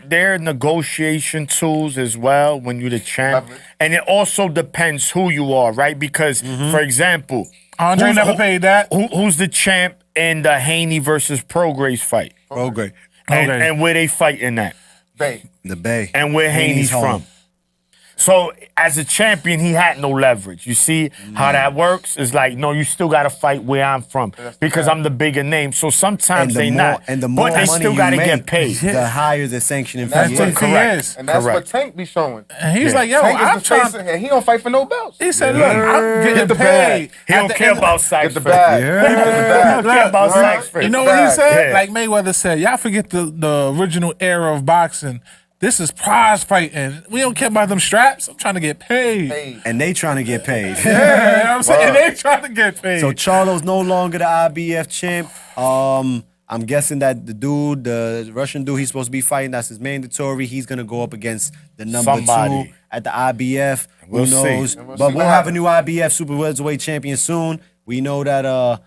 They're negotiation tools as well when you're the champ. Love it. And it also depends who you are, right? Because, for example, Andre never paid that. Who's the champ in the Haney versus Prograis fight? Oh, great. And where they fighting at? Bay. The Bay. And where Haney's home. from. So as a champion, he had no leverage. You see how that works? It's like, no, you still got to fight where I'm from because I'm the bigger name. So sometimes they not. And the more but they money still you got to make, get paid. the higher the sanctioning That's fee That's is. what he Correct. is. And that's Correct. what Tank be showing. And he's Yeah. like, yo, Tank I'm is the face, trying. and he don't fight for no belts. He said, look, I'm getting Get the paid. bag. He At don't the care end- about Cypher. Get the bag. Yeah. Get the bag. Look, care about sex first. You know what he said? Yeah. Like Mayweather said, y'all forget the original era of boxing. This is prize fighting. We don't care about them straps. I'm trying to get paid. Hey, And they trying to get paid. Yeah, you know what I'm saying? They trying to get paid. So Charlo's no longer the IBF champ. I'm guessing that the Russian dude he's supposed to be fighting, that's his mandatory. He's gonna go up against the number Somebody. 2 at the IBF. We'll Who knows? see. And we'll But see we'll what have a happens. new IBF super welterweight champion soon. We know that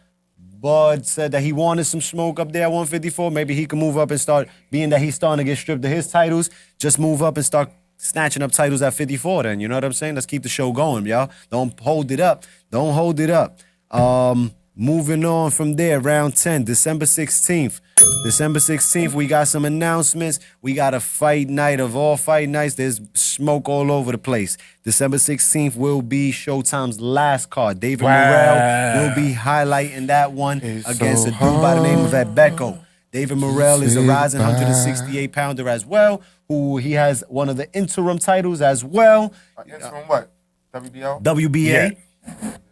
Bud said that he wanted some smoke up there at 154. Maybe he can move up and start, being that he's starting to get stripped of his titles, just move up and start snatching up titles at 54 then. You know what I'm saying? Let's keep the show going, y'all. Don't hold it up. Don't hold it up. Moving on from there, round 10, December 16th. December 16th, we got some announcements. We got a fight night of all fight nights. There's smoke all over the place. December 16th will be Showtime's last card. David Morrell will be highlighting that one against a dude by the name of Ebeko. David Morrell is a rising 168-pounder as well, who he has one of the interim titles as well. interim what? WBO? WBA.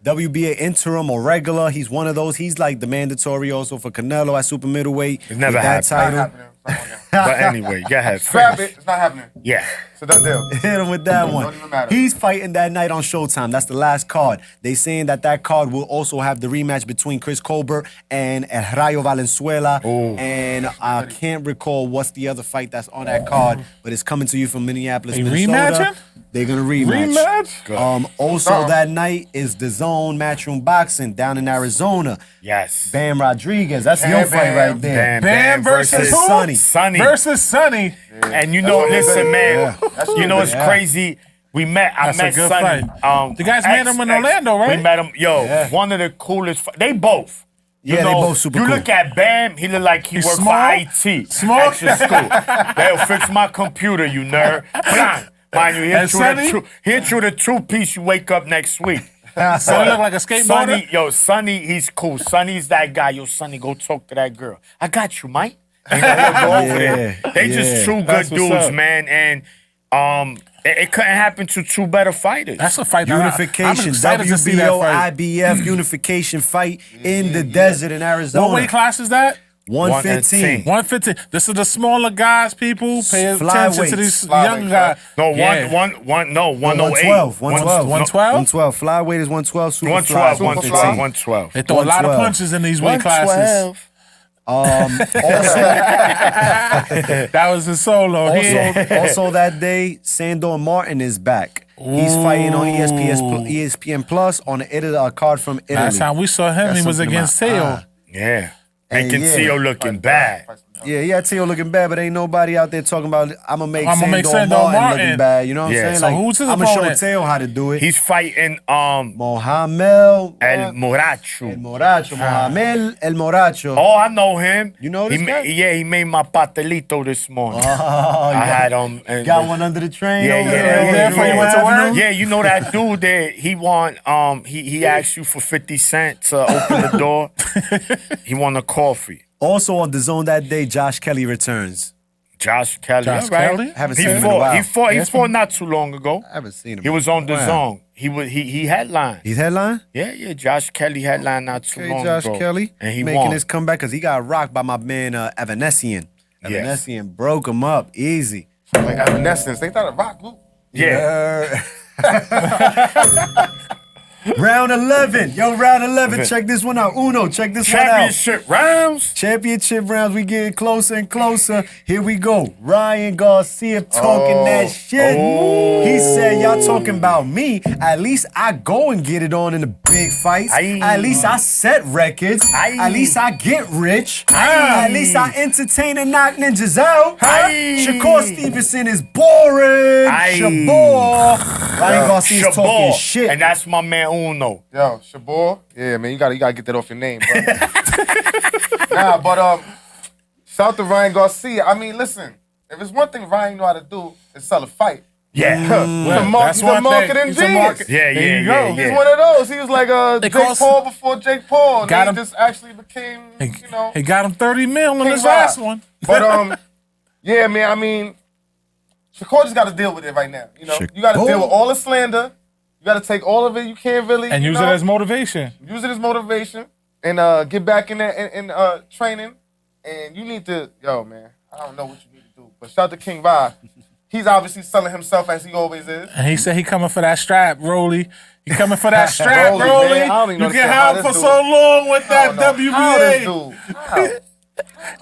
WBA interim or regular. He's one of those. He's like the mandatory also for Canelo at super middleweight. It's never with that happened. Not title. happening. But anyway, go ahead. Grab finish. it. It's not happening. Yeah. It's a done deal. Hit him with that one. Don't even matter. He's fighting that night on Showtime. That's the last card. They saying that card will also have the rematch between Chris Colbert and El Rayo Valenzuela. Ooh. And I can't recall what's the other fight that's on that card, but it's coming to you from Minneapolis, They Minnesota. rematching? They're gonna rematch. Rematch? Also that night is the Zone Matchroom Boxing down in Arizona. Yes. Bam Rodriguez. That's Bam, your fight Bam. right there. Bam versus who? Sonny. Sonny. Versus Sonny. And you know, listen, man. That's You know, it's Yeah. crazy. I That's a met good Sonny. fight. The guys met him in Orlando, right? We met him. Yo, one of the coolest. They both. You Yeah, they know, both super You cool. look at Bam, he look like he He's worked small? for IT. Small? Extra school. They'll fix my computer, you nerd. Bang. Mind you, And Sonny? hit you the two-piece, you wake up next week. Sonny look like a skateboarder? Sonny, he's cool. Sonny's that guy. Yo, Sonny, go talk to that girl. I got you, Mike. You know, he'll go over there. They just true good That's what's dudes, up. man. And it couldn't happen to two better fighters. That's a fight. that Unification, I'm excited to see that WBO, fight. IBF unification fight in the desert in Arizona. What weight class is that? 115. 150. This is the smaller guys, people. Pay attention to Flyweights. these Flyweights, young guys. No, Yeah. 112. 108. 112? 112. Flyweight is 112. Super 112, fly, 115, 115. 112. They throw a lot of 112. punches in these weight classes. That was his solo. Also that day, Sandor Martin is back. He's fighting on ESPN Plus on a card from Italy. Last time we saw him, That's he was something against about- Teo. Yeah. Hey, Making yeah. Theo looking bad. Yeah, yeah, Teo looking bad, but ain't nobody out there talking about I'm gonna make I'ma make Sandor Sandor Martin Martin. looking bad. You know what Yeah. I'm saying? So Like, who's his I'm gonna show opponent? Teo how to do it. He's fighting Mohamed El El Moracho. Moracho. Mohamed El Moracho. Oh, I know him. You know this guy? Yeah, he made my pastelito this morning. Oh, I had him. And got one under the train. Yeah, over yeah, there. yeah, before you went to work? Yeah, you know that dude there. He want he asked you for 50 cents to open the door. He want a coffee. Also on the zone that day, Josh Kelly returns. Josh Kelly. Josh all right. Kelly? Haven't He seen him in a fought. while. He fought not too long ago. I haven't seen him. He was on the Wow. zone. He headlined. He's headline? Yeah. Josh Kelly headlined not too Okay, long Josh ago. Kelly And he making won. his comeback because he got rocked by my man Evanescence. Yes. Evanescence broke him up easy. Like Evanescence. Ain't that a rock group? Yeah. Round 11. Yo, round 11. Check this one out. Uno, check this one out. Championship rounds. Championship rounds, we getting closer and closer. Here we go. Ryan Garcia talking that shit. He said, y'all talking about me. At least I go and get it on in the big fights. Aye. At least I set records. Aye. At least I get rich. Aye. At least I entertain and knock ninjas out. Aye. Shakur Stevenson is boring. Aye. Shabor. Ryan Garcia's talking Shabor. shit. And that's my man Uno. Yo, Shabor. Yeah, man, you gotta get that off your name, bro. Nah, but shout out to Ryan Garcia. I mean, listen, if it's one thing Ryan know how to do, is sell a fight. Yeah. He's a That's one thing. marketing He's a genius. market- Yeah, There you yeah, go. yeah, He's one of those. He was like It Jake costs- Paul before Jake Paul. And Got he him. just actually became, you know. He got him 30 mil in King his Rob. last one. But yeah, man. I mean, Shakur just got to deal with it right now. You know, you got to Shakur. deal with all the slander. You got to take all of it. You can't really And you use know, it as motivation. use it as motivation. and get back in there in training. And you need to, yo, man, I don't know what you need to do. But shout out to King Vi. He's obviously selling himself as he always is. And he said he coming for that strap, Rolly. He coming for that strap, Rolly, Rolly. man, I don't even You can understand how have this for dude- so long with I that don't know how this WBA. dude- how?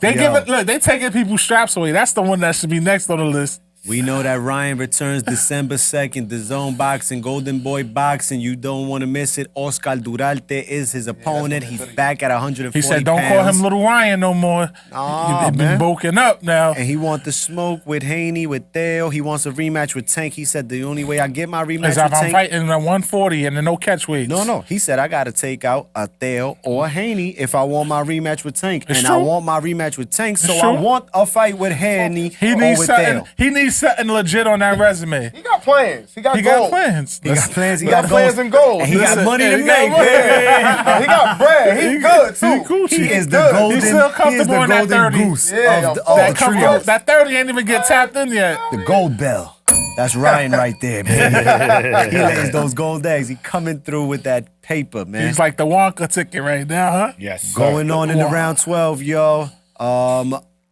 They give it. Look, they taking people's straps away. That's the one that should be next on the list. We know that Ryan returns December 2nd. The Zone Boxing, Golden Boy Boxing. You don't want to miss it. Oscar Duralde is his opponent. He's back at 140 He said, "Don't pounds. call him Little Ryan no more. Nah, He been man. bulking up now." And he wants to smoke with Haney, with Theo. He wants a rematch with Tank. He said the only way I get my rematch As with if I'm Tank. fighting at 140 and then no catch weights. No. He said I got to take out a Theo or a Haney if I want my rematch with Tank. It's and true. I want my rematch with Tank, so It's I true. want a fight with Haney He or needs with something. Theo. He needs something legit on that resume. He got plans. He got He goals. got plans. He got plans. He He got got plans goals. and goals. And he got Listen, money hey, to he got make. money. He got bread. He good too. Gucci. He is the good. golden. He's still He is the comfortable in that golden 30. goose Yeah, of the, yo, of the trio. That 30 ain't even get tapped in yet. The gold bell. That's Ryan right there, man. He lays those gold eggs. He coming through with that paper, man. He's like the Wonka ticket right now, huh? Yes, sir. Going on in the round 12, yo.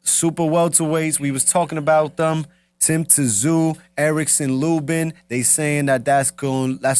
Super welterweights. We was talking about them. Tim Tszyu, Erickson Lubin. They saying that's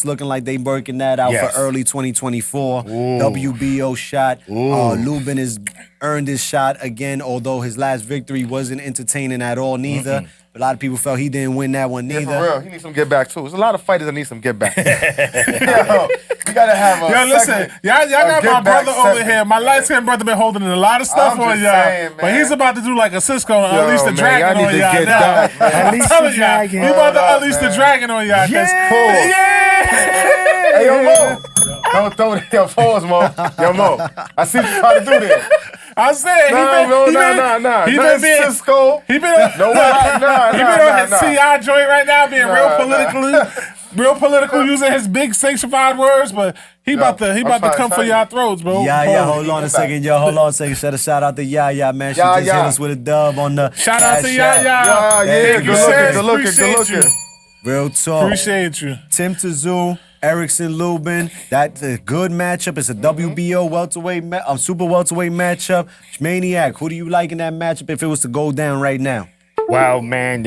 looking like they working that out Yes. for early 2024. WBO shot. Lubin has earned his shot again, although his last victory wasn't entertaining at all, neither. A lot of people felt he didn't win that one Yeah, neither. for real. He needs some get back too. There's a lot of fighters that need some get back. Yo, you gotta have a Yo, listen, segment, y'all a got my get back brother over segment. here. My light-skinned brother been holding a lot of stuff I'm on just y'all. saying, But man. he's about to do like a Cisco and Yo, Unleash the man, Dragon y'all on need to y'all get now. back, man. I'm Unleash telling the y'all, Dragon. he about to Hold up, unleash the man. Dragon on y'all. 'cause- Pause. Yeah. Hey, yo, Mo. Don't throw that. Yo, pause, Mo. Yo, Mo. I see what you trying to do there. I said, Nah. he been Nothing being, Cisco. he been, No, nah. he been on his T.I. joint right now, being Nah. real political, using his big sanctified words, but he about to I'm come trying for to tell y'all you. throats, bro. Yeah, Pause. hold on a second, yo. Hold on a second. Shout out to Yaya, man. She Yeah, just hit yeah. us with a dub on the Shout out to Cash y'all. App. Yeah, Thank you, good sis. looking. Appreciate you. Real talk. Appreciate you. Tim Tszyu, Erickson Lubin. That's a good matchup. It's a WBO welterweight, super welterweight matchup. Maniac, who do you like in that matchup if it was to go down right now? Well, man,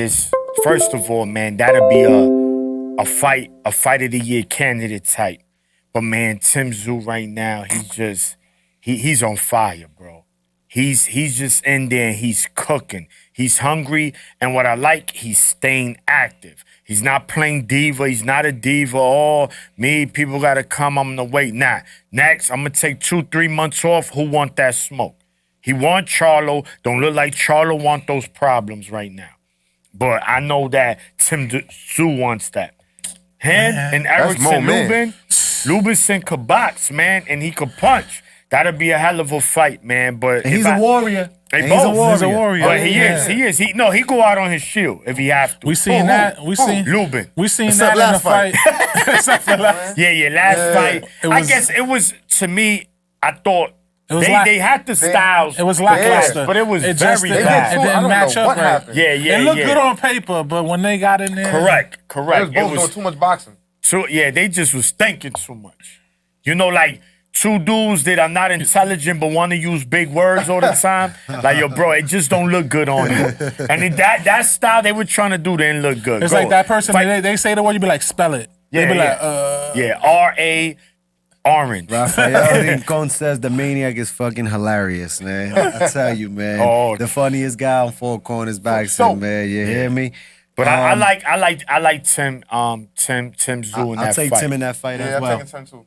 first of all, man, that'd be a fight of the year candidate type. But man, Tim Tszyu right now, he's on fire, bro. He's just in there and he's cooking. He's hungry, and what I like, he's staying active. He's not playing diva. He's not a diva. Oh, me, people gotta come. I'm gonna wait. Nah. Next, I'm gonna take 2-3 months off. Who want that smoke? He want Charlo. Don't look like Charlo want those problems right now. But I know that Tim Tszyu wants that. Him and Erickson Mo, man. Lubin sent Kabats, man, and he could punch. That'd be a hell of a fight, man. But And he's a warrior. They And both. he's a warrior. But he Yeah. is. He go out on his shield if he have to. We seen that. We seen Lubin. We seen Except that in the last fight. fight. Except for last. Yeah, last fight. It I was- guess it was, to me, I thought It was they had the styles. It was lackluster. but it was just very didn't- bad. It I didn't don't match know up what right. happened. Yeah, It looked good on paper, but when they got in there, Correct. They was It both was doing too much boxing. they just was thinking too much. You know, like two dudes that are not intelligent but want to use big words all the time. Like, yo, bro, it just don't look good on you. And that style they were trying to do didn't look good. It's Go. like that person. Fight- They say the word, you be like, spell it. Yeah, They be yeah. like, Yeah, R.A. Orange. Rafael Rincon says the Maniac is fucking hilarious, man. I tell you, man. Oh. The funniest guy on Four Corners boxing, sure. man. You hear me? But I like Tim Tszyu in I'll that take fight. Tim in that fight Yeah, as I'm well. taking 10 too.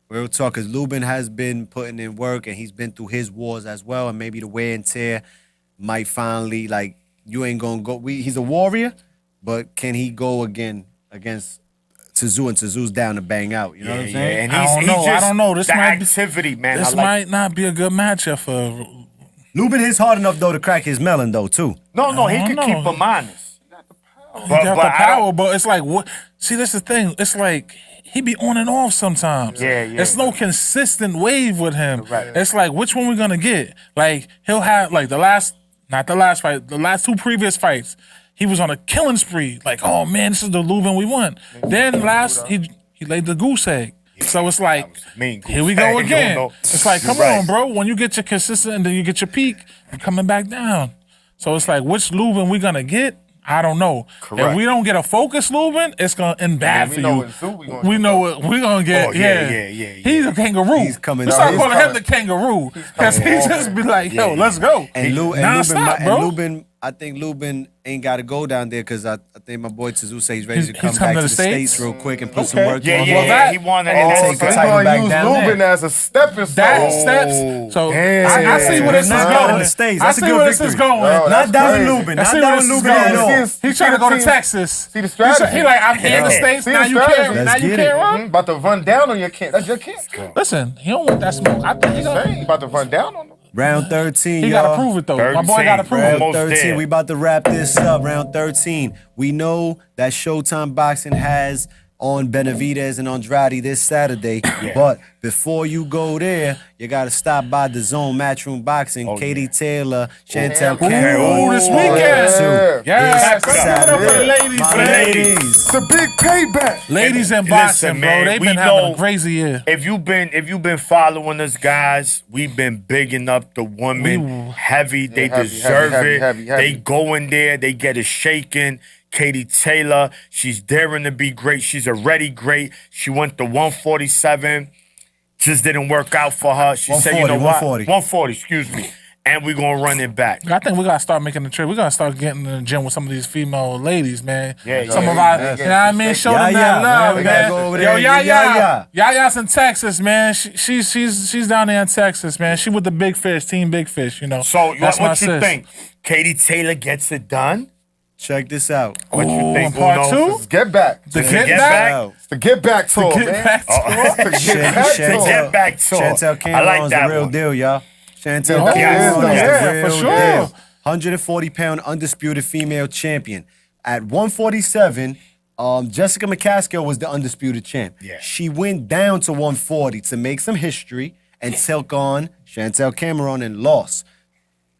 Real talk, because Lubin has been putting in work and he's been through his wars as well, and maybe the wear and tear might finally, like, you ain't gonna go. He's a warrior, but can he go again against Tszyu? And Tszyu's down to bang out. You know what I'm saying? And I don't know. I don't know. This the might be- activity, man. this I like, might not be a good matchup for. Lubin hits hard enough though to crack his melon though too. No, he I can don't keep know. him honest. He got the I don't- power, but it's like what? See, that's the thing. It's like he be on and off sometimes. Yeah. There's no consistent wave with him. Right. It's like which one we gonna get? Like he'll have like the last two previous fights. He was on a killing spree. Like, oh man, this is the Lubin we want. Then last he laid the goose egg. So it's like, mean, here we I go don't again. know. It's like, come You're right. on, bro. When you get your consistent and then you get your peak, you're coming back down. So it's like, which Lubin we gonna get? I don't know. Correct. If we don't get a focus Lubin, it's gonna end bad we for know you. what zoo we gonna We get. know what we're gonna get. Oh, yeah. He's a kangaroo. He's coming. We start he's calling him coming. the kangaroo because he coming. just be like, yo, Yeah, let's go. And Lubin, Non-stop, bro. Lubin, I think Lubin ain't got to go down there because I think my boy Tazoo say he's ready He's to come coming back to to the the States? States real quick and put some Okay. work Yeah, on. yeah, Well, yeah. that- He wanted Oh, to take so a he's title gonna back use down Lubin there. as a stepping stone. That steps. So I see where this is Damn. going. In the States, I that's a see good where this is victory. going. Bro, Not that's down crazy. Lubin. I Not see where down this is Lubin going. at all. He trying to go to See- Texas. See the strategy. He like, I'm here in the Yeah. States. See Now the you strategy. can't. Now Let's you get can't it. run. About to run down on your kid. That's your kid. Listen, he don't want that smoke. I think he Hey, gonna. he about to run down on them. Round 13, He y'all. gotta prove it though. My boy 13, gotta prove bro. it. Round Almost 13. there. We about to wrap this up. Round 13. We know that Showtime Boxing has on Benavidez and Andrade this Saturday. But before you go there, you got to stop by the Zone Matchroom Boxing. Katie Taylor, Chantel Cameron. Ooh, this Yeah. weekend. Yes, This let's give it up for the Saturday. ladies, My man. ladies. It's a big payback. Ladies in Listen, boxing, bro. man, They've we been having know- a crazy year. If you've been following us, guys, we've been bigging up the women heavy. They heavy, deserve heavy, it. heavy. They go in there, they get it shaken. Katie Taylor, she's daring to be great. She's already great. She went to 147. Just didn't work out for her. She said, you know 140, what? 140, excuse me. And we're gonna run it back. I think we gotta start making the trip. We gotta start getting in the gym with some of these female ladies, man. Yeah, Some yeah, of our, yeah. you know what I mean? Show them Yeah, that yeah, love, man. We man. gotta go over Yo, there. Yaya. Yeah. Yaya's in Texas, man. She's down there in Texas, man. She with the Big Fish, Team Big Fish, you know. So That's my what you sis. think? Katie Taylor gets it done? Check this out. What you Ooh, think, in part Uno? two? Let's get back. The It's get get back? back? the get back tour, Get man. back to It's the get back Chantel- tour. Get back to her. Chantel I Cameron's like that the real one. deal, y'all. Chantel Oh, Cameron is yeah, the real for sure. deal. 140-pound undisputed female champion. At 147, Jessica McCaskill was the undisputed champ. Yeah. She went down to 140 to make some history and took on Chantel Cameron and lost.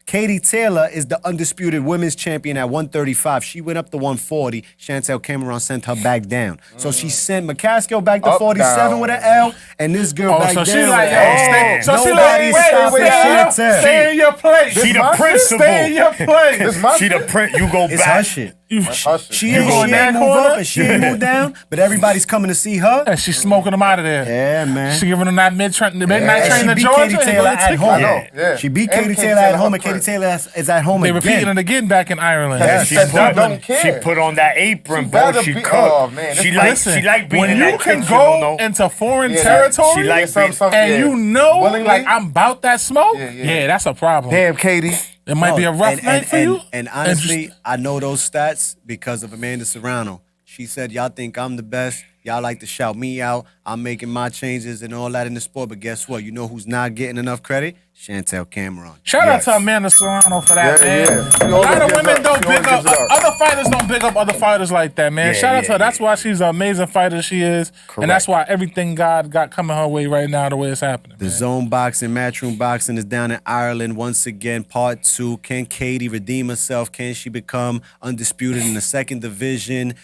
Katie Taylor is the undisputed women's champion at 135. She went up to 140. Chantel Cameron sent her back down. So she sent McCaskill back to Up, 47 down. with an L, and this girl Oh, back so down she like, with yo, an stay, L. so she Nobody's like, stopping Chantel. stay in your place. She the my shit. principal. Stay in your place. It's my She the print. You go It's back. her shit. Usher. She You ain't, go in she that ain't move corner? up and she ain't move down, but everybody's coming to see her. And she's smoking them out of there. Yeah, man. She giving them that midnight And train she to beat Georgia. Katie and Taylor go to at Ticket. home. I know, yeah. She beat And Katie Katie Taylor at Taylor home, up and Katie first. Taylor is at home They again. repeating it again back in Ireland. Yeah, She That's put, don't care. she put on that apron, She bro. better She be- cooked. oh, man, she this- like Listen, she like being when in you that can kitchen, go Uno. into foreign Yeah, territory she like Some- being- some- and yeah. you know, Willingly. like I'm about that smoke, Yeah, yeah, yeah. that's a problem. Damn, Katie. It might be a rough night for you. And just- honestly, I know those stats because of Amanda Serrano. She said, y'all think I'm the best. Y'all like to shout me out. I'm making my changes and all that in the sport. But guess what? You know who's not getting enough credit? Chantel Cameron. shout out Yes. to Amanda Serrano for that, Yeah, man. yeah. She A lot always of gives women up. don't She big always up. gives it up. Other fighters don't big up other fighters like that, man. Yeah, Shout out to yeah, her. That's yeah. why she's an amazing fighter she is. And that's why everything God got coming her way right now, the way it's happening. The man. Zone Boxing, Matchroom Boxing is down in Ireland once again. Part 2. Can Katie redeem herself? Can she become undisputed in the second division?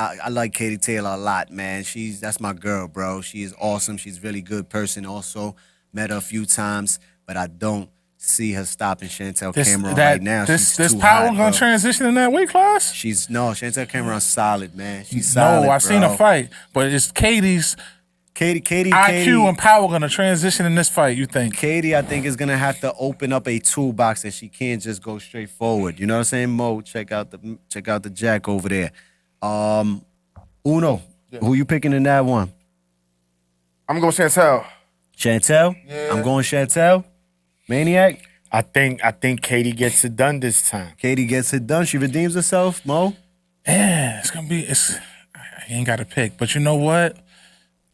I like Katie Taylor a lot, man. That's my girl, bro. She is awesome. She's a really good person. Also met her a few times, but I don't see her stopping Chantel Cameron right now. This She's too power hot, gonna bro. transition in that weight class? Chantel Cameron's solid, man. She's solid. No, I seen bro. a fight, but it's Katie's Katie, IQ and power gonna transition in this fight. You think? Katie, I think, is gonna have to open up a toolbox, and she can't just go straight forward. You know what I'm saying, Mo? Check out the Jack over there. Uno, who you picking in that one? I'm going to Chantel. Chantel? Yeah. I'm going Chantel. Maniac? I think Katie gets it done this time. Katie gets it done. She redeems herself, Mo? Yeah, it's gonna be. I ain't got to pick, but you know what?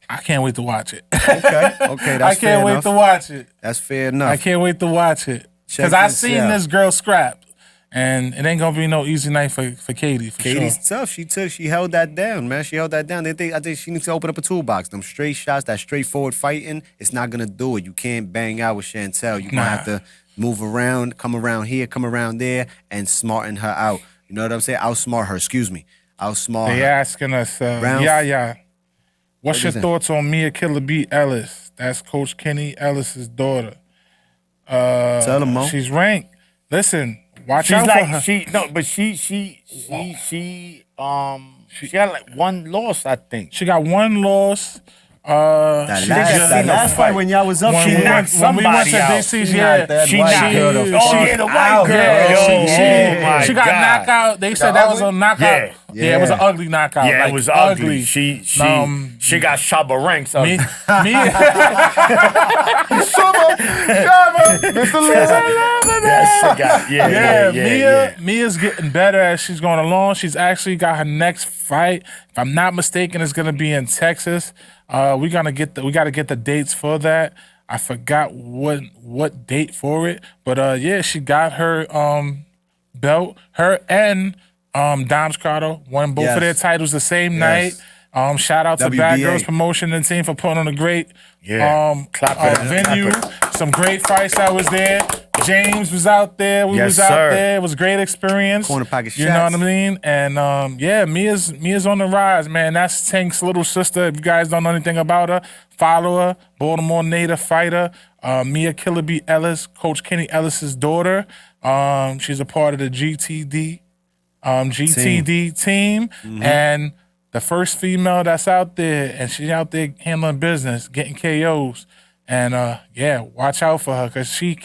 I can't wait to watch it. Okay, I that's fair can't wait enough. to watch it. That's fair enough. I can't wait to watch it Check because I this seen out. this girl scrap, and it ain't gonna be no easy night for Katie. For Katie's sure. tough. She held that down, man. She held that down. I think she needs to open up a toolbox. Them straight shots, that straightforward fighting, it's not gonna do it. You can't bang out with Chantel. You're gonna Nah. have to move around, come around here, come around there, and smarten her out. You know what I'm saying? Outsmart her. Excuse me. Outsmart They her. asking us, Round- yeah. What's your thoughts on Mia Killer B. Ellis? That's Coach Kenny Ellis's daughter. Tell them, Mo. She's ranked. Listen, watch She's out for her. like she had like one loss, I think. She got one loss. That She last, just that seen a last fight. fight when y'all was up When She we there. went, knocked when we went to somebody out. DC's, She yeah. knocked that She white knocked- girl the oh, fuck yeah, the white out. girl. Yeah, Yo, she, oh my she got God. knocked out. They said that was a knockout. Yeah. Yeah, it was an ugly knockout. Yeah, like, it was ugly. She got Shabba Ranks up. Me, Mr. Lil. Mia's getting better as she's going along. She's actually got her next fight. If I'm not mistaken, it's gonna be in Texas. We got to get the dates for that. I forgot what date for it, but yeah, she got her belt. Her and Dom Scotto won both of their Yes. titles the same night. Shout out to Bad WBA. Girls Promotion and team for putting on a great Yeah. Clap it up, venue. clap it Some great fights that was there. James was out there. We Yes, was out sir. there. It was a great experience. Corner pocket You know shots. what I mean? And yeah, Mia's on the rise, man. That's Tank's little sister. If you guys don't know anything about her, follow her. Baltimore native fighter. Mia Killer B. Ellis, Coach Kenny Ellis's daughter. She's a part of the GTD team. And the first female that's out there, and she's out there handling business, getting KOs. And yeah, watch out for her because she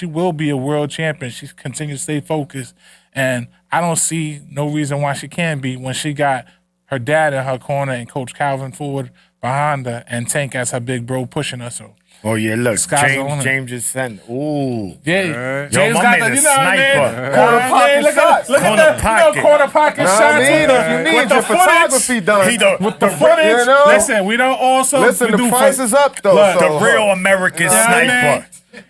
will be a world champion. She continues to stay focused. And I don't see no reason why she can't be when she got her dad in her corner and Coach Calvin Ford behind her and Tank as her big bro pushing her. So Oh yeah, look, Sky's the limit. James just sent. Ooh. yeah, Yo, James my got man the, a you know what I mean? sniper. Corner pocket Look shots. at Corner that, pocket. corner pocket Know what shots. I mean? with the- If you with need the your footage. photography done. He the With the footage, You know? listen, we don't also Listen, we the do price for- is up though. Look, so, the real American You know what I sniper.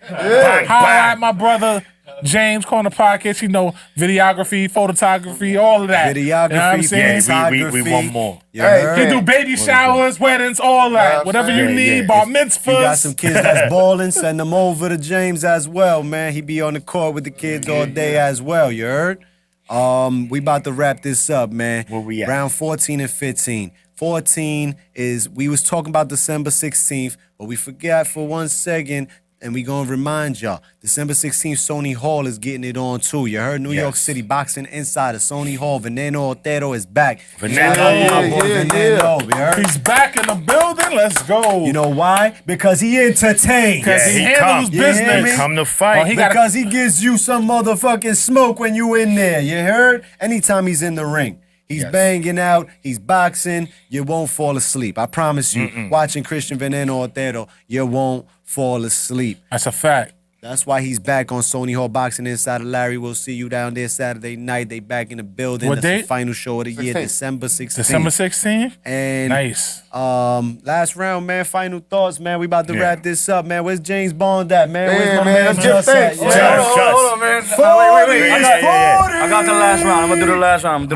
Yeah. Holla at my brother James Corner Pockets, you know, videography, photography, all of that. Videography, You know what I'm saying? Yeah, we want more. You Hey, heard? He do baby showers, weddings, all that. Whatever you Yeah, need, yeah. bar You got mitzvahs. some kids that's balling, send them over to James as well, man. He be on the court with the kids all day as well, you heard? We about to wrap this up, man. Where we at? Round 14 and 15. 14 is, we was talking about December 16th, but we forgot for 1 second, and we gonna remind y'all, December 16th, Sony Hall is getting it on too. You heard New York Yes. City Boxing Insider, Sony Hall, Veneno Otero is back. Veneno. Shout out my boy Yeah, Veneno, you heard? He's back in the building. Let's go. You know why? Because he entertains. because Yeah, he he handles come. You hear business. me? Come to fight. Oh, he got- Because he gives you some motherfucking smoke when you in there. You heard? Anytime he's in the ring. He's banging out, he's boxing, you won't fall asleep. I promise you, watching Christian Veneno Otero, you won't fall asleep. That's a fact. That's why he's back on Sony Hall Boxing Insider. Larry, we'll see you down there Saturday night. They back in the building. What That's the date? final show of the year, 16th. December 16th. December 16th? And Nice. last round, man. Final thoughts, man. We about to Yeah. wrap this up, man. Where's James Bond at, man? Where's Yeah, my man, man let's get Just at? thanks. Yeah. Just, Hold on, man. 40 Wait. is yeah. 40. I got the last round. I'm gonna do the last round.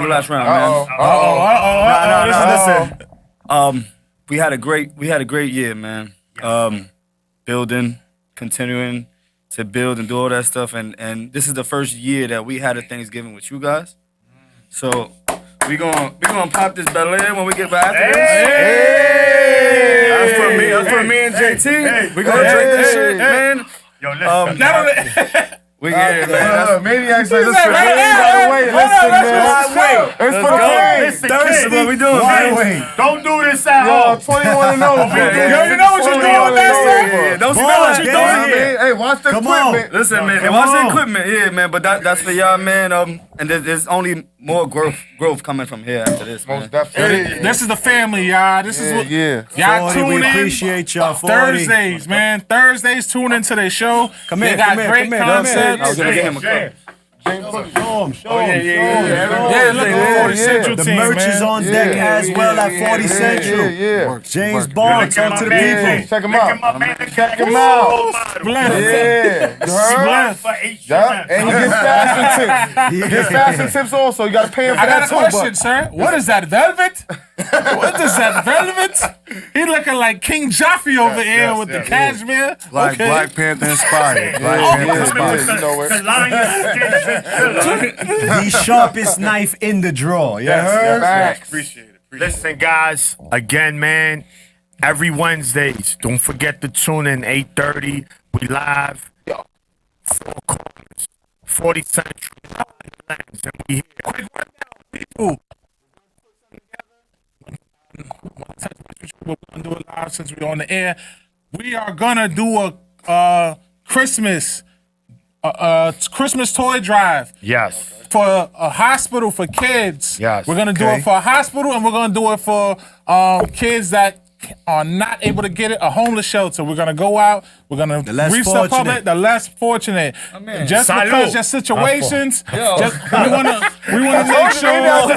man. Uh-oh. We had a great year, man. Building, continuing to build and do all that stuff, and this is the first year that we had a Thanksgiving with you guys. So we gonna pop this Bel Air when we get back after this. That's for me and JT. We gonna drink this shit, man. Yo, listen. Not only We get it, man. Maniacs like, listen, Hey, man, hey, you gotta hey, wait. hold on, Listen, man. let's go. It's for the game. Listen, Thursday, kid, what we doing, Why man? wait? Don't do this at Yo, home. 21 and 0. Yo, you know what you're doing with that, son? Don't Boy, spill what you get doing out here. Hey, watch the Come on. equipment. Listen, man, come watch the on. equipment, yeah, man. But that's for y'all, man. And there's only more growth coming from here after this, man. Most definitely. This is the family, y'all. This is what Yeah. y'all 40, we tune in. appreciate y'all, 40. Thursdays, man. Thursdays, tune into their show. Come they here, got come here, great come here, come here. concepts. I was gonna get him a cup. Show him, show him, Yeah, look at 40 Central The team, merch man. is on deck as well at 40 Central. Yeah. James Bond, talk to the people. Check him out. Check him out. Bless. Yeah. You heard? Yeah. And you get fashion tips. You get fashion tips also. You gotta pay him for I got that a too. question, sir. What is that, velvet? What is that, velvet? He looking like King Jaffe over here with the cashmere. Black Panther inspired. Black Panther inspired. You know it. The sharpest knife in the drawer. You heard? Facts. Appreciate it. Listen, guys, again, man, every Wednesdays, don't forget to tune in 8:30. We live. Four Corners, 40 Central, and we here. Quick rundown, people. We're gonna do it live since we're on the air. We are gonna do a Christmas toy drive Yes. for a hospital for kids. Yes. We're gonna do Okay. it for a hospital, and we're gonna do it for kids that are not able to get it, a homeless shelter. We're gonna go out. We're gonna less reach the fortunate. public, the less fortunate. man. Just Salud. because your situations, Yo. just, we wanna make sure.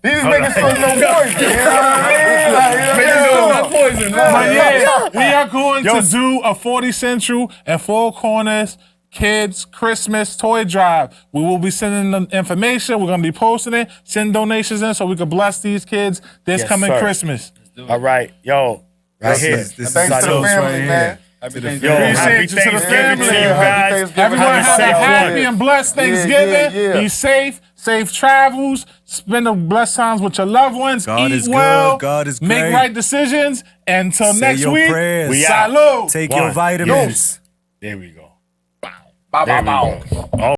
He's making sure no poison. You know what I mean? Like, you know, But yeah, we are going to do a 40 Central and Four Corners Kids Christmas toy drive. We will be sending them information. We're going to be posting it. Send donations in so we can bless these kids this Yes, coming sir. Christmas. All right, yo, right here. This is Thanks to the Salud family, right man. Yo, Appreciate happy you to the Thanksgiving to family. you Happy guys. Thanksgiving. Everyone Have a have a safe happy one. and blessed Thanksgiving. yeah. Be safe travels. Spend the blessed times with your loved ones. God Eat is good. well. God is Make great. right decisions. Until Say next your week. prayers. We out. Salud. Take One. your vitamins. There we go. Bow, There bow, we bow. go. Oh.